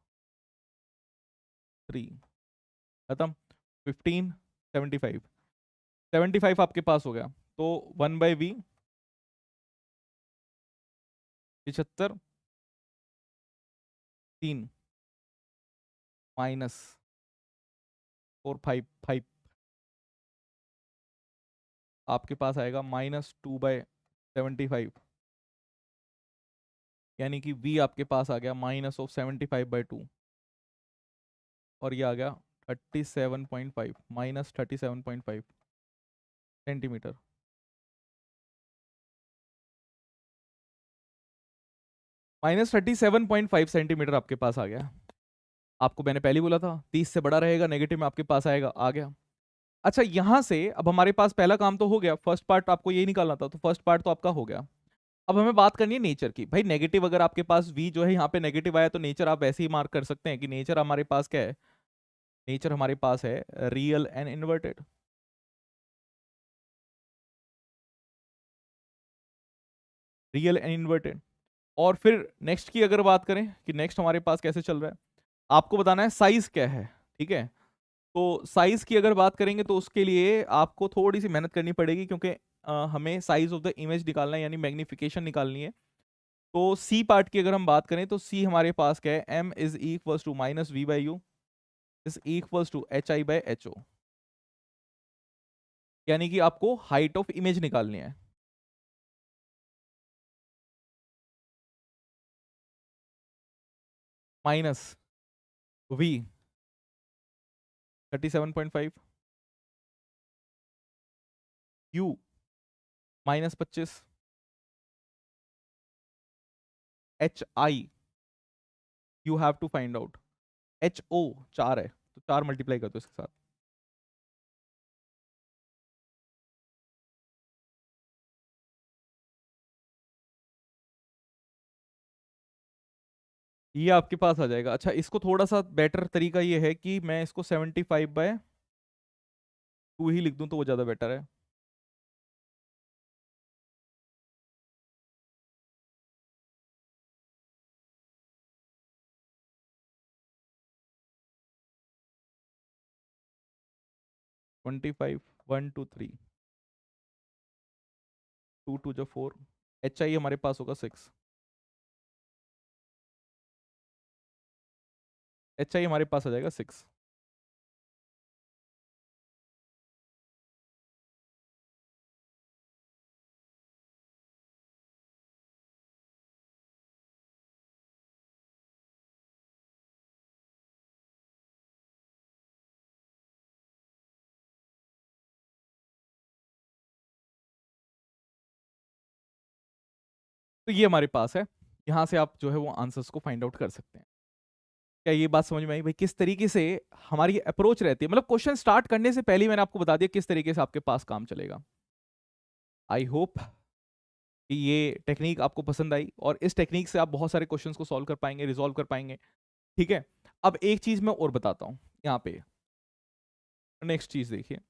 3, खत्म। 15 75 75 आपके पास हो गया। तो 1/v 75 3 माइनस 4 5 5 आपके पास आएगा -2/75, यानी कि v आपके पास आ गया -75/2, और ये आ गया 37.5 -37.5 सेंटीमीटर। -37.5 सेंटीमीटर आपके पास आ गया। आपको मैंने पहले ही बोला था 30 से बड़ा रहेगा नेगेटिव में आपके पास आएगा, आ गया। अच्छा, यहां से अब हमारे पास पहला काम तो हो गया, फर्स्ट पार्ट आपको यही निकालना था, तो फर्स्ट पार्ट तो आपका हो गया। अब हमें बात करनी है नेचर की। भाई नेगेटिव अगर आपके पास v जो है यहाँ पे नेगेटिव आया, तो नेचर आप वैसे ही मार्क कर सकते हैं कि नेचर हमारे पास क्या है। नेचर हमारे पास है real and inverted. Real and inverted. और फिर नेक्स्ट की अगर बात करें कि नेक्स्ट हमारे पास कैसे चल रहा है, आपको बताना है साइज क्या है। ठीक है, तो साइज की अगर बात करेंगे तो उसके लिए आपको थोड़ी सी मेहनत करनी पड़ेगी, क्योंकि हमें साइज ऑफ द इमेज निकालना है, यानी मैग्निफिकेशन निकालनी है। तो सी पार्ट की अगर हम बात करें तो सी हमारे पास क्या है, m is equals to -v/u is equals to hi/ho, यानी कि आपको हाइट ऑफ इमेज निकालनी है। Minus v 37.5, u -25, hi you have to find out, ho 4 है, तो 4 मल्टीप्लाई कर दो इसके साथ। ये आपके पास आ जाएगा। अच्छा, इसको थोड़ा सा बेटर तरीका ये है कि मैं इसको 75/2 ही लिख दूं, तो वो ज्यादा बेटर है। ट्वेंटी फाइव, 1 2 3, 2 2 जो 4, hi हमारे पास होगा 6, hi हमारे पास आ जाएगा 6। तो ये हमारे पास है, यहाँ से आप जो है वो आंसर्स को फाइंड आउट कर सकते हैं। क्या ये बात समझ में आई भाई, किस तरीके से हमारी अप्रोच रहती है। मतलब क्वेश्चन स्टार्ट करने से पहले ही मैंने आपको बता दिया किस तरीके से आपके पास काम चलेगा। आई होप कि ये टेक्निक आपको पसंद आई, और इस टेक्निक से आप बहुत सारे क्वेश्चंस को सॉल्व कर पाएंगे, रिजॉल्व कर पाएंगे। ठीक है, अब एक चीज मैं और बताता हूँ यहाँ पे। नेक्स्ट चीज देखिए,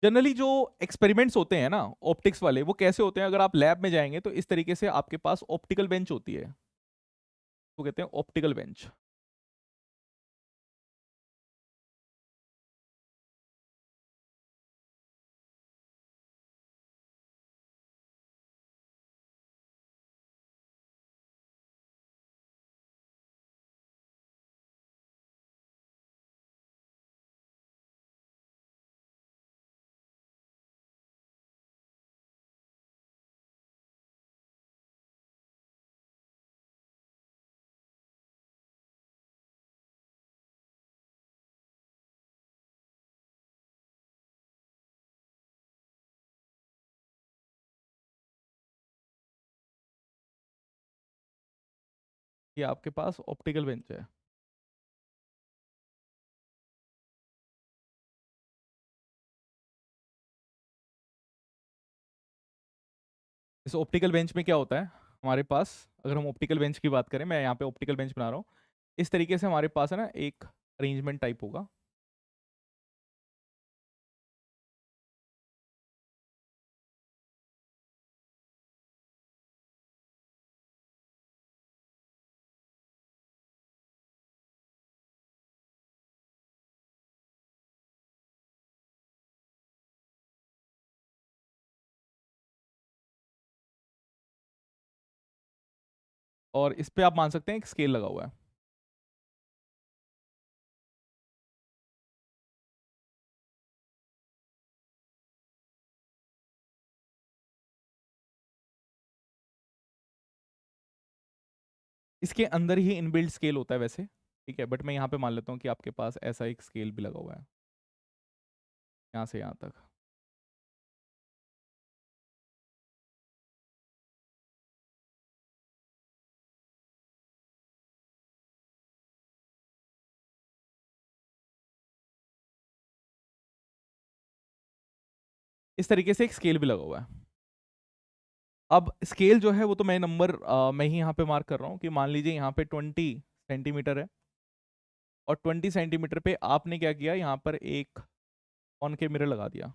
जनरली जो एक्सपेरिमेंट्स होते हैं ना ऑप्टिक्स वाले, वो कैसे होते हैं, अगर आप लैब में जाएंगे तो इस तरीके से आपके पास ऑप्टिकल बेंच होती है, वो कहते हैं ऑप्टिकल बेंच। ये आपके पास ऑप्टिकल बेंच है। इस ऑप्टिकल बेंच में क्या होता है हमारे पास, अगर हम ऑप्टिकल बेंच की बात करें, मैं यहाँ पे ऑप्टिकल बेंच बना रहा हूँ, इस तरीके से हमारे पास है ना एक अरेंजमेंट टाइप होगा। और इस पे आप मान सकते हैं एक स्केल लगा हुआ है। इसके अंदर ही इनबिल्ट स्केल होता है वैसे, ठीक है, बट मैं यहाँ पे मान लेता हूँ कि आपके पास ऐसा एक स्केल भी लगा हुआ है यहाँ से यहाँ तक। इस तरीके से एक स्केल भी लगा हुआ है। अब स्केल जो है वो तो मैं नंबर मैं ही यहाँ पे मार्क कर रहा हूँ कि मान लीजिए यहाँ पे 20 सेंटीमीटर है, और 20 सेंटीमीटर पे आपने क्या किया, यहाँ पर एक ऑन के मिरर लगा दिया।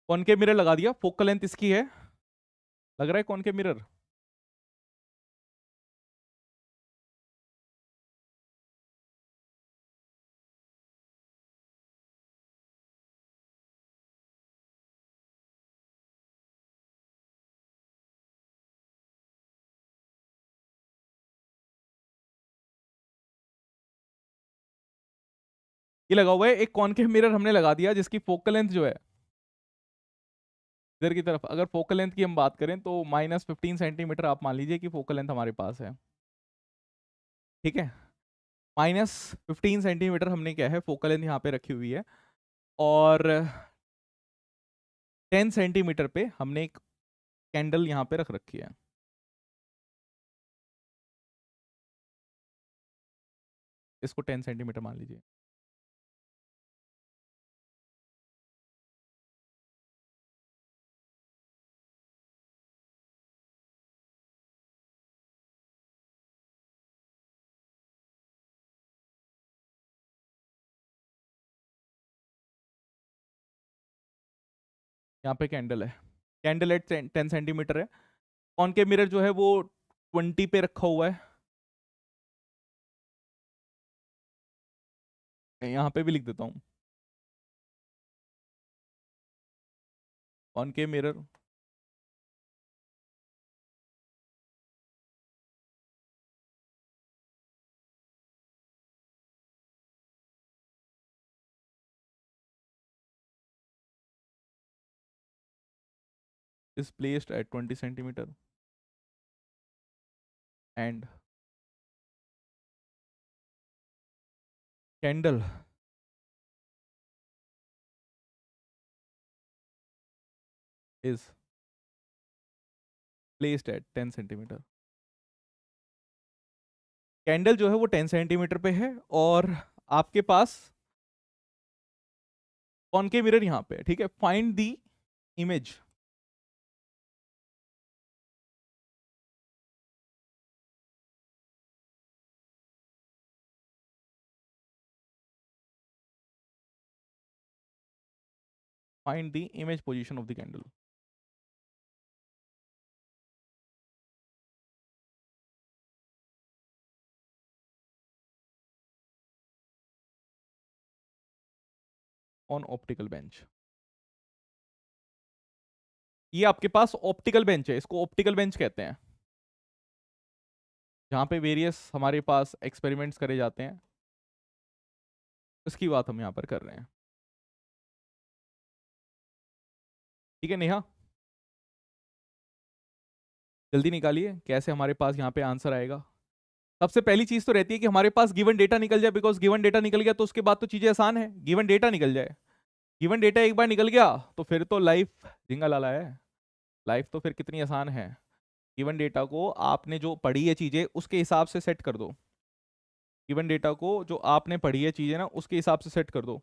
कौन के मिरर लगा दिया, फोकल लेंथ इसकी है, लग रहा है कौन के मिरर। ये लगा हुआ है, एक कॉनकेव मिरर हमने लगा दिया जिसकी फोकल लेंथ जो है इधर की तरफ, अगर फोकल लेंथ की हम बात करें तो -15 सेंटीमीटर आप मान लीजिए कि फोकल लेंथ हमारे पास है, ठीक है। -15 सेंटीमीटर हमने क्या है फोकल लेंथ यहाँ पे रखी हुई है, और 10 सेंटीमीटर पे हमने एक कैंडल यहाँ पे रख रखी है। इसको 10 सेंटीमीटर मान लीजिए। यहाँ पे कैंडल है, कैंडल एट 10 सेंटीमीटर है। कॉनकेव मिरर जो है वो 20 पे रखा हुआ है, यहाँ पे भी लिख देता हूँ concave mirror is placed at 20 centimeter and candle is placed at 10 centimetre. Candle जो है वो 10 सेंटीमीटर पे है, और आपके पास कॉनकेव मिरर यहाँ पे है, ठीक है। Find the image, find the image position of the candle. On optical bench, ये आपके पास ऑप्टिकल बेंच है, इसको ऑप्टिकल बेंच कहते हैं, जहां पे वेरियस हमारे पास एक्सपेरिमेंट्स करे जाते हैं, उसकी बात हम यहाँ पर कर रहे हैं, ठीक है। नेहा, जल्दी निकालिए कैसे हमारे पास यहाँ पे आंसर आएगा। सबसे पहली चीज तो रहती है कि हमारे पास गिवन डेटा निकल जाए, बिकॉज गिवन डेटा निकल गया तो उसके बाद तो चीजें आसान है, गिवन डेटा निकल जाए। गिवन डेटा एक बार निकल गया तो फिर तो लाइफ जिंगा लाला है, लाइफ तो फिर कितनी आसान है। गिवन डेटा को आपने जो पढ़ी है चीजें उसके हिसाब से सेट कर दो, गिवन डेटा को जो आपने पढ़ी है चीजें ना उसके हिसाब से सेट कर दो।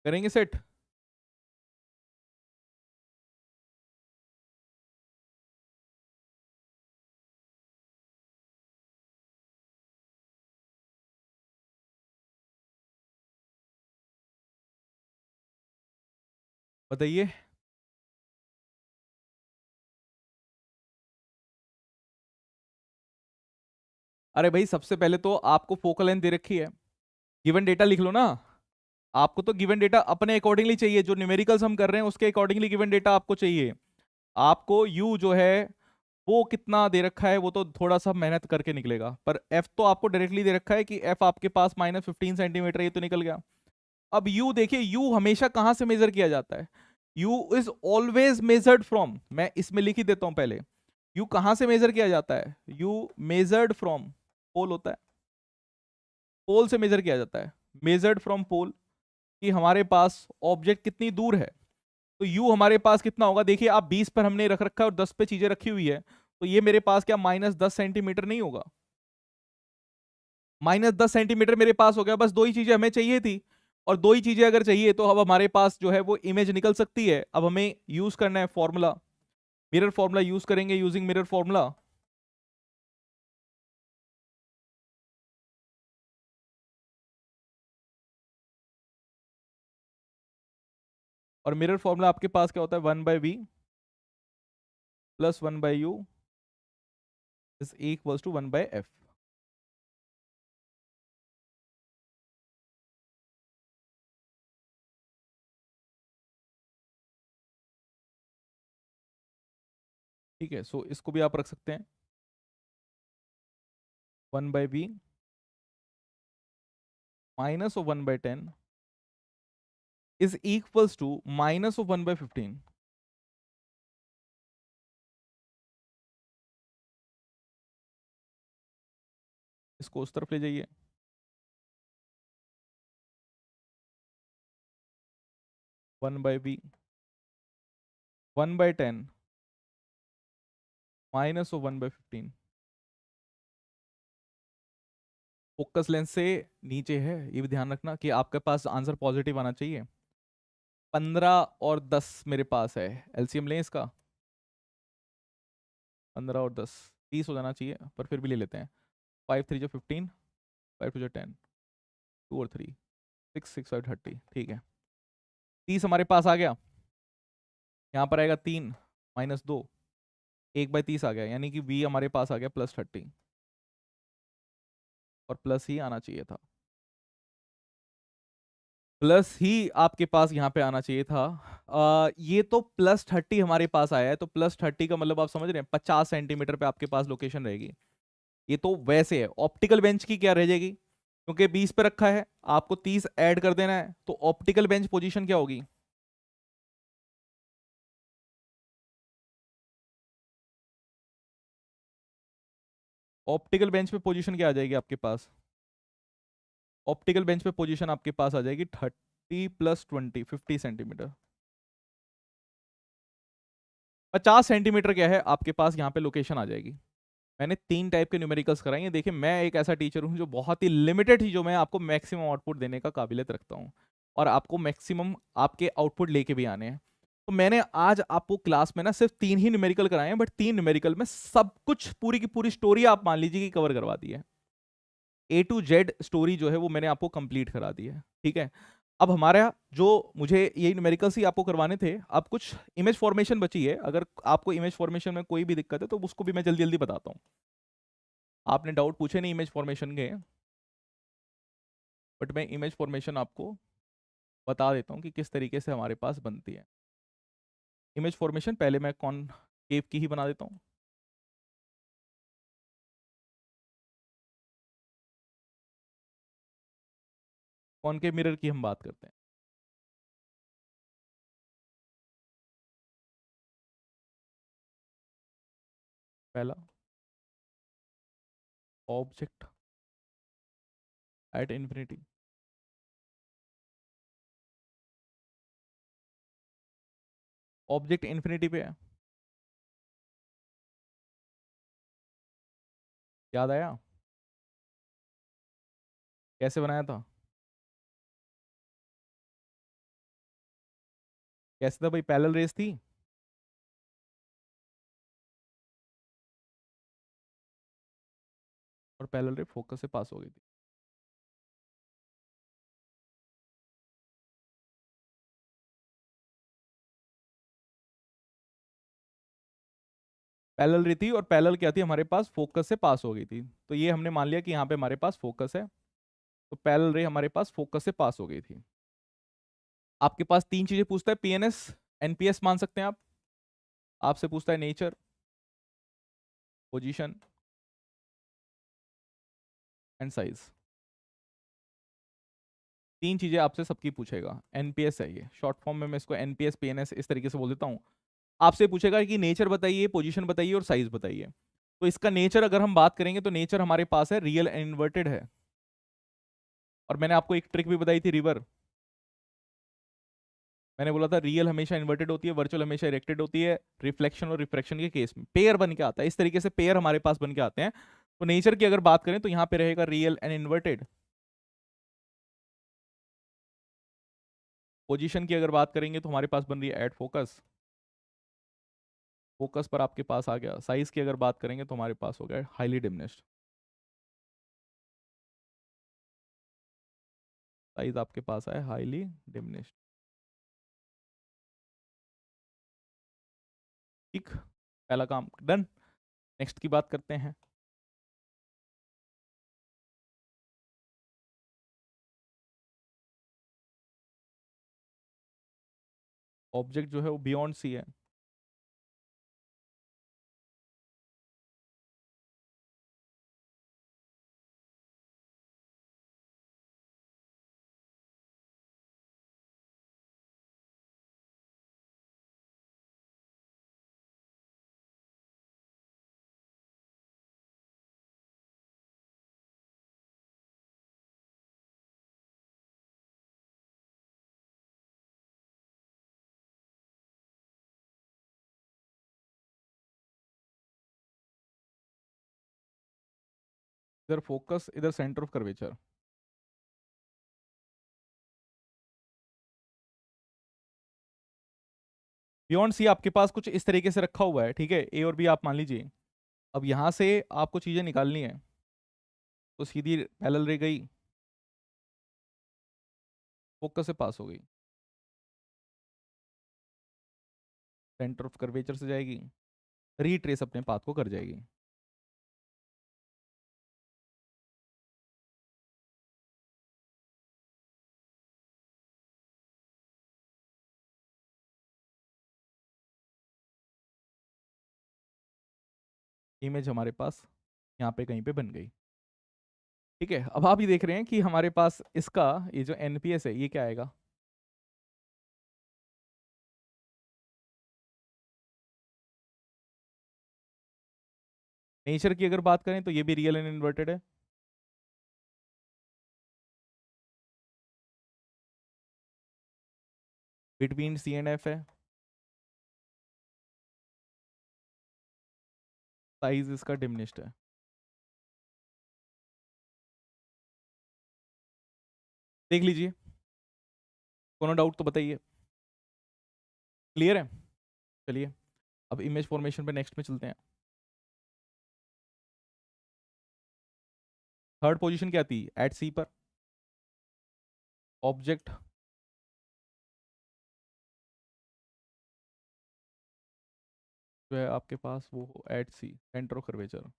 करेंगे सेट। बताइए। अरे भाई सबसे पहले तो आपको फोकल लेंथ दे रखी है, गिवन डेटा लिख लो ना। आपको तो गिवन डेटा अपने अकॉर्डिंगली चाहिए, जो न्यूमेरिकल्स हम कर रहे हैं उसके अकॉर्डिंगली गिवन डेटा आपको चाहिए। आपको यू जो है वो कितना दे रखा है, वो तो थोड़ा सा मेहनत करके निकलेगा, पर एफ तो आपको डायरेक्टली दे रखा है कि एफ आपके पास -15 सेंटीमीटर, ये तो निकल गया। अब यू देखिए, यू हमेशा कहां से मेजर किया जाता है? You is always measured from, मैं इसमें लिख ही देता हूं पहले। यू कहां से मेजर किया जाता है? यू मेजर्ड फ्रॉम पोल होता है, पोल से मेजर किया जाता है, मेजर्ड फ्रॉम पोल, कि हमारे पास ऑब्जेक्ट कितनी दूर है। तो यू हमारे पास कितना होगा? देखिए आप 20 पर हमने रख रखा है और 10 पे चीजें रखी हुई है, तो ये मेरे पास क्या -10 सेंटीमीटर नहीं होगा? -10 सेंटीमीटर मेरे पास हो गया। बस दो ही चीजें हमें चाहिए थी, और दो ही चीजें अगर चाहिए तो अब हमारे पास जो है वो इमेज निकल सकती है। अब हमें यूज करना है फॉर्मूला, मिरर फॉर्मूला यूज करेंगे, यूजिंग मिरर फॉर्मूला। और मिरर फॉर्मूला आपके पास क्या होता है? 1/v plus 1/u is equals to 1/f। ठीक है, सो इसको भी आप रख सकते हैं, 1/v minus of 1/10 is equals to minus of 1/15। इसको उस तरफ ले जाइए, 1/v 1/10 minus of 1/15। Focus lens से नीचे है, ये भी ध्यान रखना कि आपके पास आंसर पॉजिटिव आना चाहिए। 15 और 10 मेरे पास है, एलसीएम लें इसका। 15 और 10 30 हो जाना चाहिए, पर फिर भी ले लेते हैं। 5 3 जो 15, 5 2 जो 10, 2 और 3 6 6 5 30। ठीक है, 30 हमारे पास आ गया। यहाँ पर आएगा 3 -2, 1/30 आ गया, यानी कि v हमारे पास आ गया +30, और प्लस ही आना चाहिए था, प्लस ही आपके पास यहाँ पे आना चाहिए था। ये तो +30 हमारे पास आया है, तो +30 का मतलब आप समझ रहे हैं 50 सेंटीमीटर पे आपके पास लोकेशन रहेगी। ये तो वैसे है, ऑप्टिकल बेंच की क्या रह जाएगी? क्योंकि 20 पे रखा है, आपको 30 ऐड कर देना है, तो ऑप्टिकल बेंच पोजीशन क्या होगी? ऑप्टिकल बेंच पे पोजीशन क्या आ जाएगी आपके पास? ऑप्टिकल बेंच पे पोजीशन आपके पास आ जाएगी 30 + 20 50 सेंटीमीटर। 50 सेंटीमीटर क्या है आपके पास यहाँ पे लोकेशन आ जाएगी। मैंने 3 टाइप के न्यूमेरिकल्स कराए हैं। देखिए मैं एक ऐसा टीचर हूँ जो बहुत ही लिमिटेड चीज़ों में आपको मैक्सिमम आउटपुट देने का काबिलियत रखता हूँ, और आपको मैक्सिमम आपके आउटपुट लेके भी आने हैं। तो मैंने आज आपको क्लास में ना सिर्फ 3 ही न्यूमेरिकल कराए हैं, बट 3 न्यूमेरिकल में सब कुछ, पूरी की पूरी स्टोरी आप मान लीजिए कि कवर करवा दी है। A to Z स्टोरी जो है वो मैंने आपको कंप्लीट करा दी है। ठीक है, अब हमारा जो, मुझे यही न्यूमेरिकल्स ही आपको करवाने थे। अब कुछ इमेज फॉर्मेशन बची है, अगर आपको इमेज फॉर्मेशन में कोई भी दिक्कत है तो उसको भी मैं जल्दी जल्दी बताता हूँ। आपने डाउट पूछे नहीं इमेज फॉर्मेशन के, बट मैं इमेज फॉर्मेशन आपको बता देता हूँ कि किस तरीके से हमारे पास बनती है इमेज फॉर्मेशन। पहले मैं कॉनकेव की ही बना देता हूँ। कॉनकेव मिरर की हम बात करते हैं। पहला, object at infinity. Object infinity पे है, याद आया? कैसे बनाया था? कैसे था भाई? पैरेलल रेस थी, और पैरेलल रे फोकस से पास हो गई थी। पैरेलल रही थी, और पैरेलल क्या थी हमारे पास, फोकस से पास हो गई थी। तो ये हमने मान लिया कि यहाँ पे हमारे पास फोकस है, तो पैरेलल रे हमारे पास फोकस से पास हो गई थी। आपके पास तीन चीजें पूछता है, पीएनएस, एनपीएस मान सकते हैं आप। आपसे पूछता है नेचर, पोजीशन एंड साइज। तीन चीजें आपसे सबकी पूछेगा। एनपीएस है ये, शॉर्ट फॉर्म में मैं इसको एनपीएस पीएनएस इस तरीके से बोल देता हूँ। आपसे पूछेगा कि नेचर बताइए, पोजीशन बताइए और साइज बताइए। तो इसका नेचर अगर हम बात करेंगे तो नेचर हमारे पास है रियल एंड इन्वर्टेड है। और मैंने आपको एक ट्रिक भी बताई थी, रिवर। मैंने बोला था रियल हमेशा इन्वर्टेड होती है, वर्चुअल हमेशा इरेक्टेड होती है, रिफ्लेक्शन और रिफ्रैक्शन के केस में पेयर बन के आता है। इस तरीके से पेयर हमारे पास बन के आते हैं। तो नेचर की अगर बात करें तो यहाँ पे रहेगा रियल एंड इन्वर्टेड। पोजीशन की अगर बात करेंगे तो हमारे पास बन रही है एट फोकस, फोकस पर आपके पास आ गया। साइज की अगर बात करेंगे तो हमारे पास हो गया हाईली डिमिनिश्ड, साइज आपके पास है हाईली डिमिनिश्ड। ठीक, पहला काम डन। नेक्स्ट की बात करते हैं। ऑब्जेक्ट जो है वो बियॉन्ड सी है। इधर फोकस, इधर centre of curvature. Beyond C आपके पास कुछ इस तरीके से रखा हुआ है, ठीक है, ए और बी आप मान लीजिए। अब यहां से आपको चीजें निकालनी है, तो सीधी पैरेलल रह गई, फोकस से पास हो गई, सेंटर ऑफ कर्वेचर से जाएगी, रीट्रेस अपने पाथ को कर जाएगी। इमेज हमारे पास यहाँ पे कहीं पे बन गई। ठीक है, अब आप ये देख रहे हैं कि हमारे पास इसका ये जो एनपीएस है ये क्या आएगा। नेचर की अगर बात करें तो ये भी रियल एंड इन्वर्टेड है। बिटवीन सी एंड एफ है। साइज इसका डिमिनिश्ड है। देख लीजिए, कोनो डाउट तो बताइए। क्लियर है। चलिए, अब इमेज फॉर्मेशन पे नेक्स्ट में चलते हैं। थर्ड पोजीशन क्या थी एट सी पर, ऑब्जेक्ट जो है आपके पास वो at C, centre of curvature.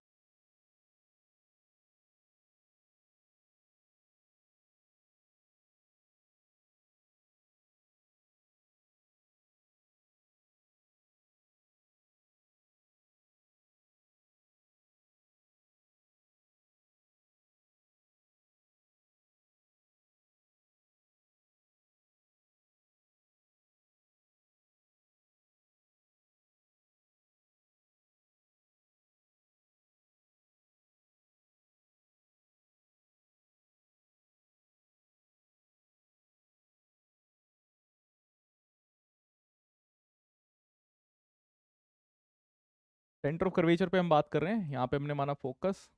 Centre of curvature पे हम बात कर रहे हैं, यहाँ पे हमने माना फोकस,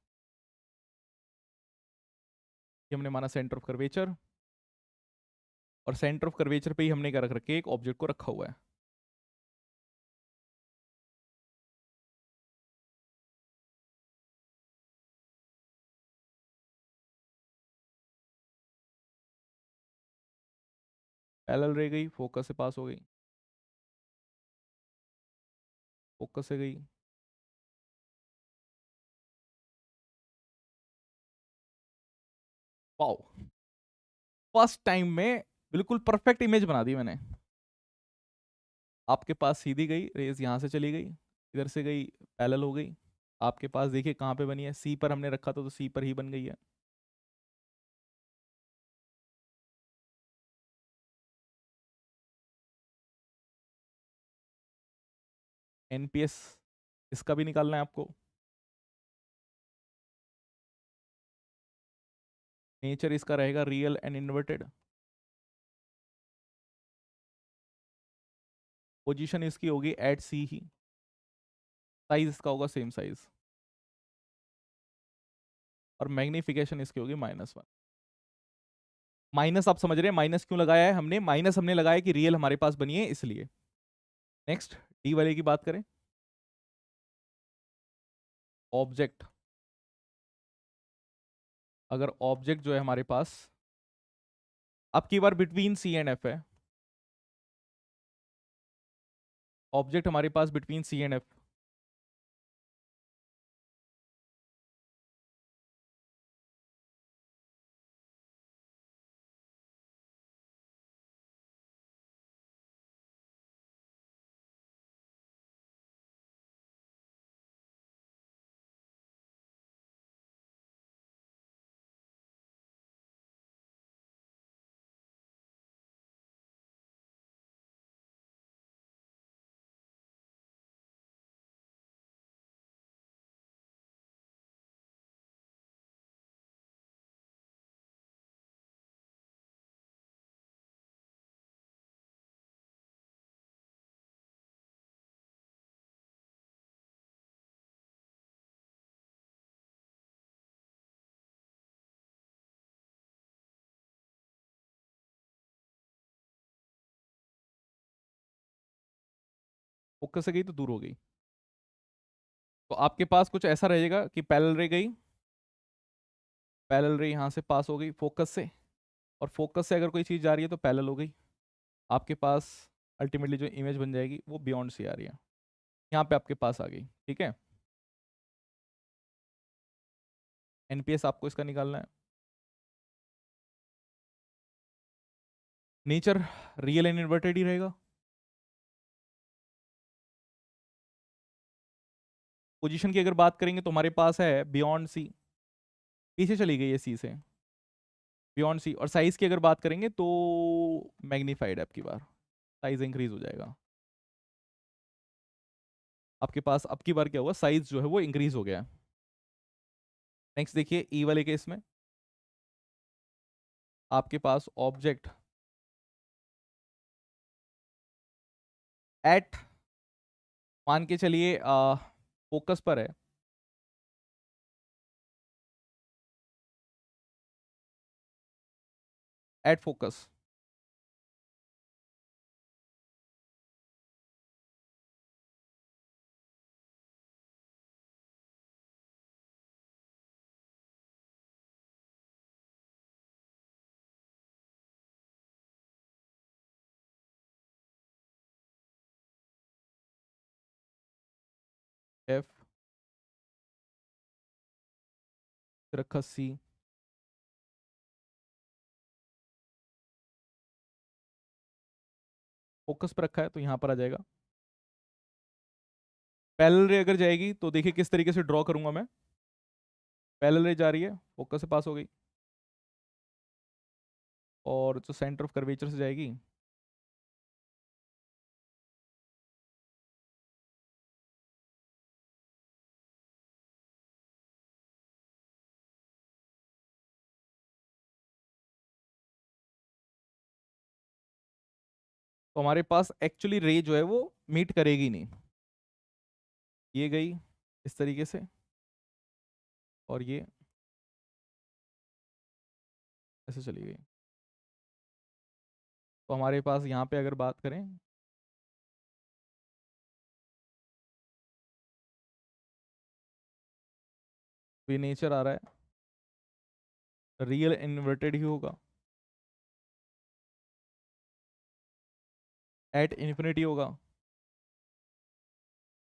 ये हमने माना सेंटर ऑफ कर्वेचर, और सेंटर ऑफ कर्वेचर पे ही हमने क्या रख रखे, एक ऑब्जेक्ट को रखा हुआ है। पैरेलल रह गई, फोकस से पास हो गई, फोकस से गई, वाओ, फर्स्ट टाइम में बिल्कुल परफेक्ट इमेज बना दी मैंने। आपके पास सीधी गई रेज, यहां से चली गई, इधर से गई, पैरेलल हो गई। आपके पास देखिए कहाँ पे बनी है, सी पर हमने रखा था तो सी पर ही बन गई है। एनपीएस इसका भी निकालना है आपको। नेचर इसका रहेगा रियल एंड इन्वर्टेड। पोजीशन इसकी होगी एट सी ही। साइज इसका होगा सेम साइज। और मैग्निफिकेशन इसकी होगी -1। माइनस आप समझ रहे हैं माइनस क्यों लगाया है हमने? माइनस हमने लगाया कि रियल हमारे पास बनी है इसलिए। नेक्स्ट डी वाले की बात करें। ऑब्जेक्ट, अगर ऑब्जेक्ट जो है हमारे पास, अब की बार बिटवीन सी एंड एफ है। ऑब्जेक्ट हमारे पास between C and F. Focus से गई तो दूर हो गई। तो आपके पास कुछ ऐसा रहेगा कि पैरेलल रे गई, पैरेलल रे यहां से पास हो गई फोकस से, और फोकस से अगर कोई चीज जा रही है तो पैरेलल हो गई। आपके पास अल्टीमेटली जो इमेज बन जाएगी वो बियॉन्ड से आ रही है, यहाँ पे आपके पास आ गई। ठीक है, एनपीएस आपको इसका निकालना है। नेचर रियल एंड इन्वर्टेड ही रहेगा। पोजीशन की अगर बात करेंगे तो हमारे पास है बियॉन्ड सी, पीछे चली गई है सी से, बियॉन्ड सी। और साइज की अगर बात करेंगे तो मैग्नीफाइड है, आपकी बार साइज इंक्रीज हो जाएगा। आपके पास अब की बार क्या हुआ, साइज जो है वो इंक्रीज हो गया। नेक्स्ट देखिए ई वाले केस में आपके पास ऑब्जेक्ट एट, मान के चलिए फोकस पर है, एट फोकस। एफ रखा सी, फोकस पर रखा है तो यहां पर आ जाएगा। पैरेलल रे अगर जाएगी तो देखिए किस तरीके से ड्रॉ करूंगा मैं। पैरेलल रे जा रही है, फोकस से पास हो गई, और जो सेंटर ऑफ कर्वेचर से जाएगी तो हमारे पास एक्चुअली रे जो है वो मीट करेगी नहीं। ये गई इस तरीके से, और ये ऐसे चली गई। तो हमारे पास यहाँ पे अगर बात करें, तो ये नेचर आ रहा है रियल इन्वर्टेड ही होगा, एट इन्फिनिटी होगा।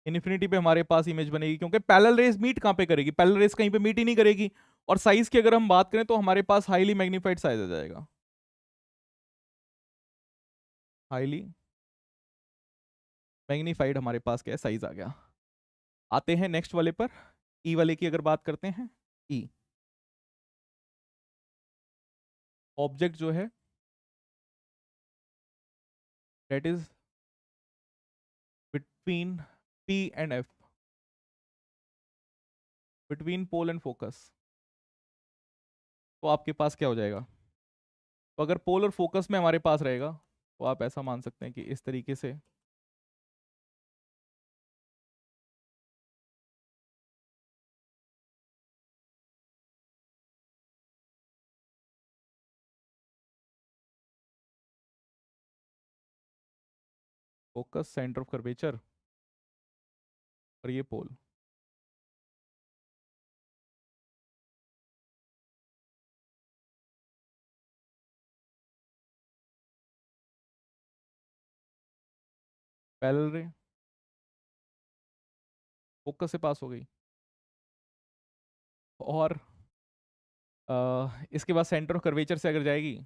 इन्फिनिटी पे हमारे पास इमेज बनेगी, क्योंकि पैरेलल रेस मीट कहाँ पे करेगी, पैरेलल रेस कहीं पे मीट ही नहीं करेगी। और साइज की अगर हम बात करें तो हमारे पास हाईली मैग्नीफाइड साइज आ जाएगा, हाईली मैग्नीफाइड हमारे पास क्या है, साइज आ गया। आते हैं नेक्स्ट वाले पर, ई वाले की अगर बात करते हैं। ई ऑब्जेक्ट जो है that is between P and F, between pole and focus, तो आपके पास क्या हो जाएगा? तो अगर पोल और फोकस में हमारे पास रहेगा तो आप ऐसा मान सकते हैं कि इस तरीके से फोकस, सेंटर ऑफ कर्वेचर और ये पोल। पैरेलल रे फोकस से पास हो गई, और इसके बाद सेंटर ऑफ कर्वेचर से अगर जाएगी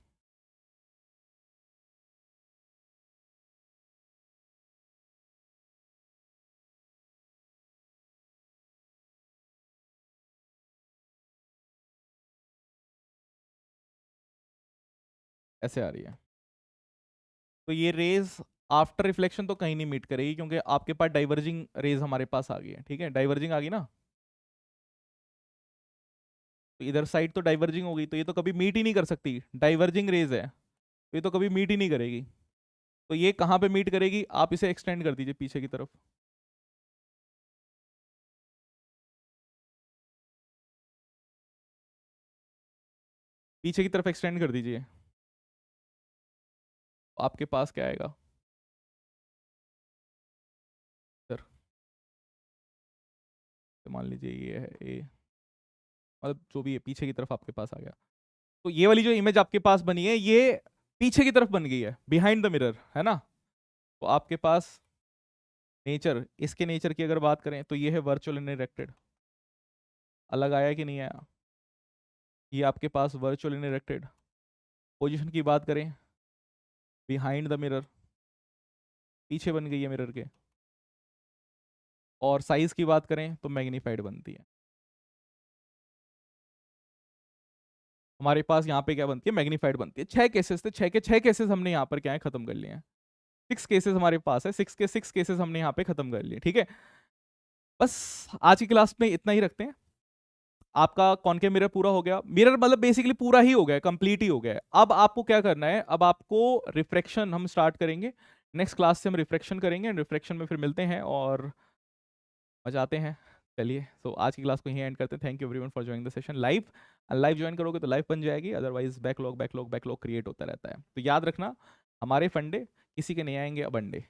ऐसे आ रही है, तो ये रेज आफ्टर रिफ्लेक्शन तो कहीं नहीं मीट करेगी, क्योंकि आपके पास डाइवर्जिंग रेज हमारे पास आ गई है। ठीक है, डाइवर्जिंग आ गई ना, तो इधर साइड तो डाइवर्जिंग हो गई, तो ये तो कभी मीट ही नहीं कर सकती, डाइवर्जिंग रेज है, तो ये तो कभी मीट ही नहीं करेगी। तो ये कहाँ पे मीट करेगी? आप इसे एक्सटेंड कर दीजिए पीछे की तरफ, पीछे की तरफ एक्सटेंड कर दीजिए, तो आपके पास क्या आएगा सर? तो मान लीजिए ये है ए, मतलब जो भी है पीछे की तरफ आपके पास आ गया। तो ये वाली जो इमेज आपके पास बनी है ये पीछे की तरफ बन गई है, बिहाइंड द मिरर, है ना? तो आपके पास नेचर, इसके नेचर की अगर बात करें तो ये है वर्चुअल इन इरेक्टेड, अलग आया कि नहीं आया? ये आपके पास वर्चुअल इन इरेक्टेड। पोजीशन की बात करें, बिहाइंड द मिरर, पीछे बन गई है मिरर के। और साइज की बात करें तो मैग्नीफाइड बनती है। हमारे पास यहाँ पे क्या बनती है? मैग्नीफाइड बनती है। 6 केसेस थे, 6 के 6 केसेस हमने यहाँ पर क्या है खत्म कर लिए हैं। 6 केसेस हमारे पास है, 6 के 6 केसेस हमने यहाँ पे खत्म कर लिए। ठीक है, बस आज की क्लास में इतना ही रखते हैं। आपका कॉनकेव मिरर पूरा हो गया, मिरर मतलब बेसिकली पूरा ही हो गया, कंप्लीट ही हो गया है। अब आपको क्या करना है, अब आपको रिफ्रैक्शन हम स्टार्ट करेंगे। नेक्स्ट क्लास से हम रिफ्रैक्शन करेंगे, रिफ्रैक्शन में फिर मिलते हैं और मजाते हैं। चलिए, तो आज की क्लास को यहीं एंड करते हैं। Thank you everyone for joining the session live. Live join करोगे तो लाइव बन जाएगी, otherwise backlog backlog backlog create होता रहता है। तो याद रखना, हमारे फंडे किसी के नहीं आएंगे अब अंडे।